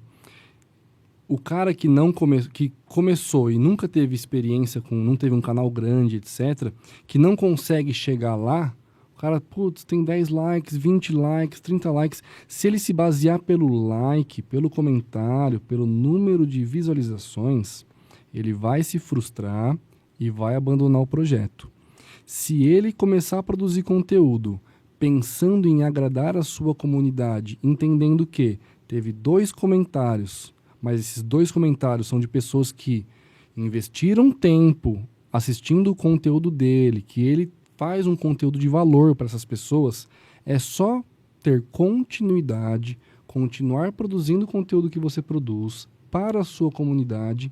O cara que que começou e nunca teve experiência não teve um canal grande, etc., que não consegue chegar lá, o cara, putz, tem 10 likes, 20 likes, 30 likes. Se ele se basear pelo like, pelo comentário, pelo número de visualizações, ele vai se frustrar e vai abandonar o projeto. Se ele começar a produzir conteúdo pensando em agradar a sua comunidade, entendendo que teve 2 comentários, mas esses 2 comentários são de pessoas que investiram tempo assistindo o conteúdo dele, que ele faz um conteúdo de valor para essas pessoas, é só ter continuidade, continuar produzindo o conteúdo que você produz para a sua comunidade,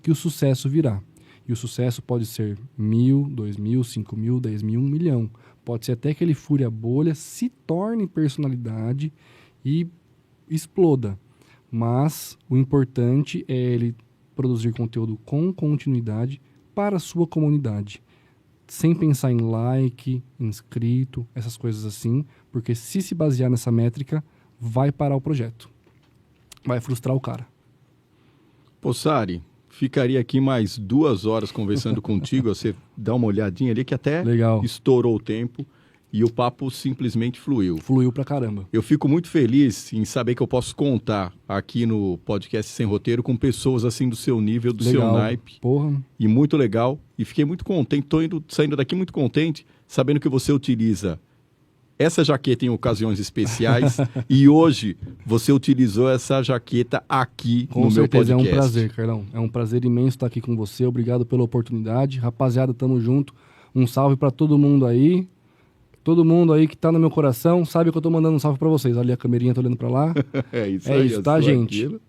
que o sucesso virá. E o sucesso pode ser 1.000, 2.000, 5.000, 10.000, 1 milhão. Pode ser até que ele fure a bolha, se torne personalidade e exploda. Mas o importante é ele produzir conteúdo com continuidade para a sua comunidade, sem pensar em like, inscrito, essas coisas assim, porque se basear nessa métrica, vai parar o projeto. Vai frustrar o cara. Pô, Sari, ficaria aqui mais 2 horas conversando contigo, você dá uma olhadinha ali que até legal. Estourou o tempo e o papo simplesmente fluiu. Fluiu pra caramba. Eu fico muito feliz em saber que eu posso contar aqui no podcast Sem Roteiro com pessoas assim do seu nível, do legal. seu naipe. Porra. E muito legal. E fiquei muito contente, saindo daqui muito contente, sabendo que você utiliza essa jaqueta em ocasiões especiais e hoje você utilizou essa jaqueta aqui no meu podcast. Com certeza, é um prazer, Carlão. É um prazer imenso estar aqui com você. Obrigado pela oportunidade. Rapaziada, tamo junto. Um salve para todo mundo aí. Todo mundo aí que tá no meu coração sabe que eu tô mandando um salve pra vocês. Ali a camerinha, tô olhando pra lá. É isso É aí. isso, tá, gente? Aquilo.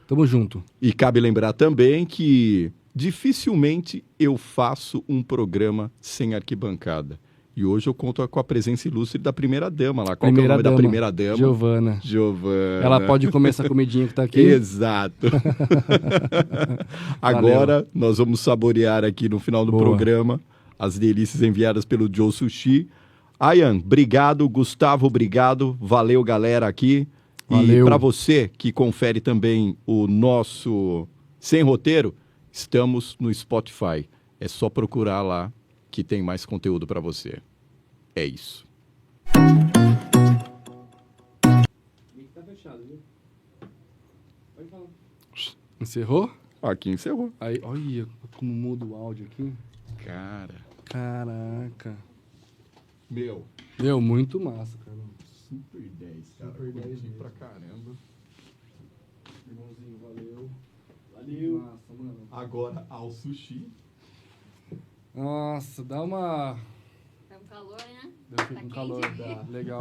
Tamo junto. E cabe lembrar também que dificilmente eu faço um programa sem arquibancada. E hoje eu conto com a presença ilustre da primeira-dama lá. Qual que é o nome da primeira-dama? Giovana. Giovana. Ela pode comer essa comidinha que tá aqui. Exato. Agora nós vamos saborear aqui no final do programa as delícias enviadas pelo Joe Sushi. Ayan, obrigado. Gustavo, obrigado. Valeu, galera, aqui. Valeu. E para você que confere também o nosso Sem Roteiro, estamos no Spotify. É só procurar lá que tem mais conteúdo para você. É isso. Tá fechado, viu? Pode falar. Encerrou? Aqui encerrou. Aí, olha como muda o áudio aqui. Cara. Caraca. Meu, Muito massa, cara. super 10, cara. Super 10 Curti mesmo. pra caramba. Irmãozinho, valeu. Valeu. Massa, mano. Agora ao sushi. Nossa, dá uma... Tá um calor, né? Deu Tá um calor. quente. Legal.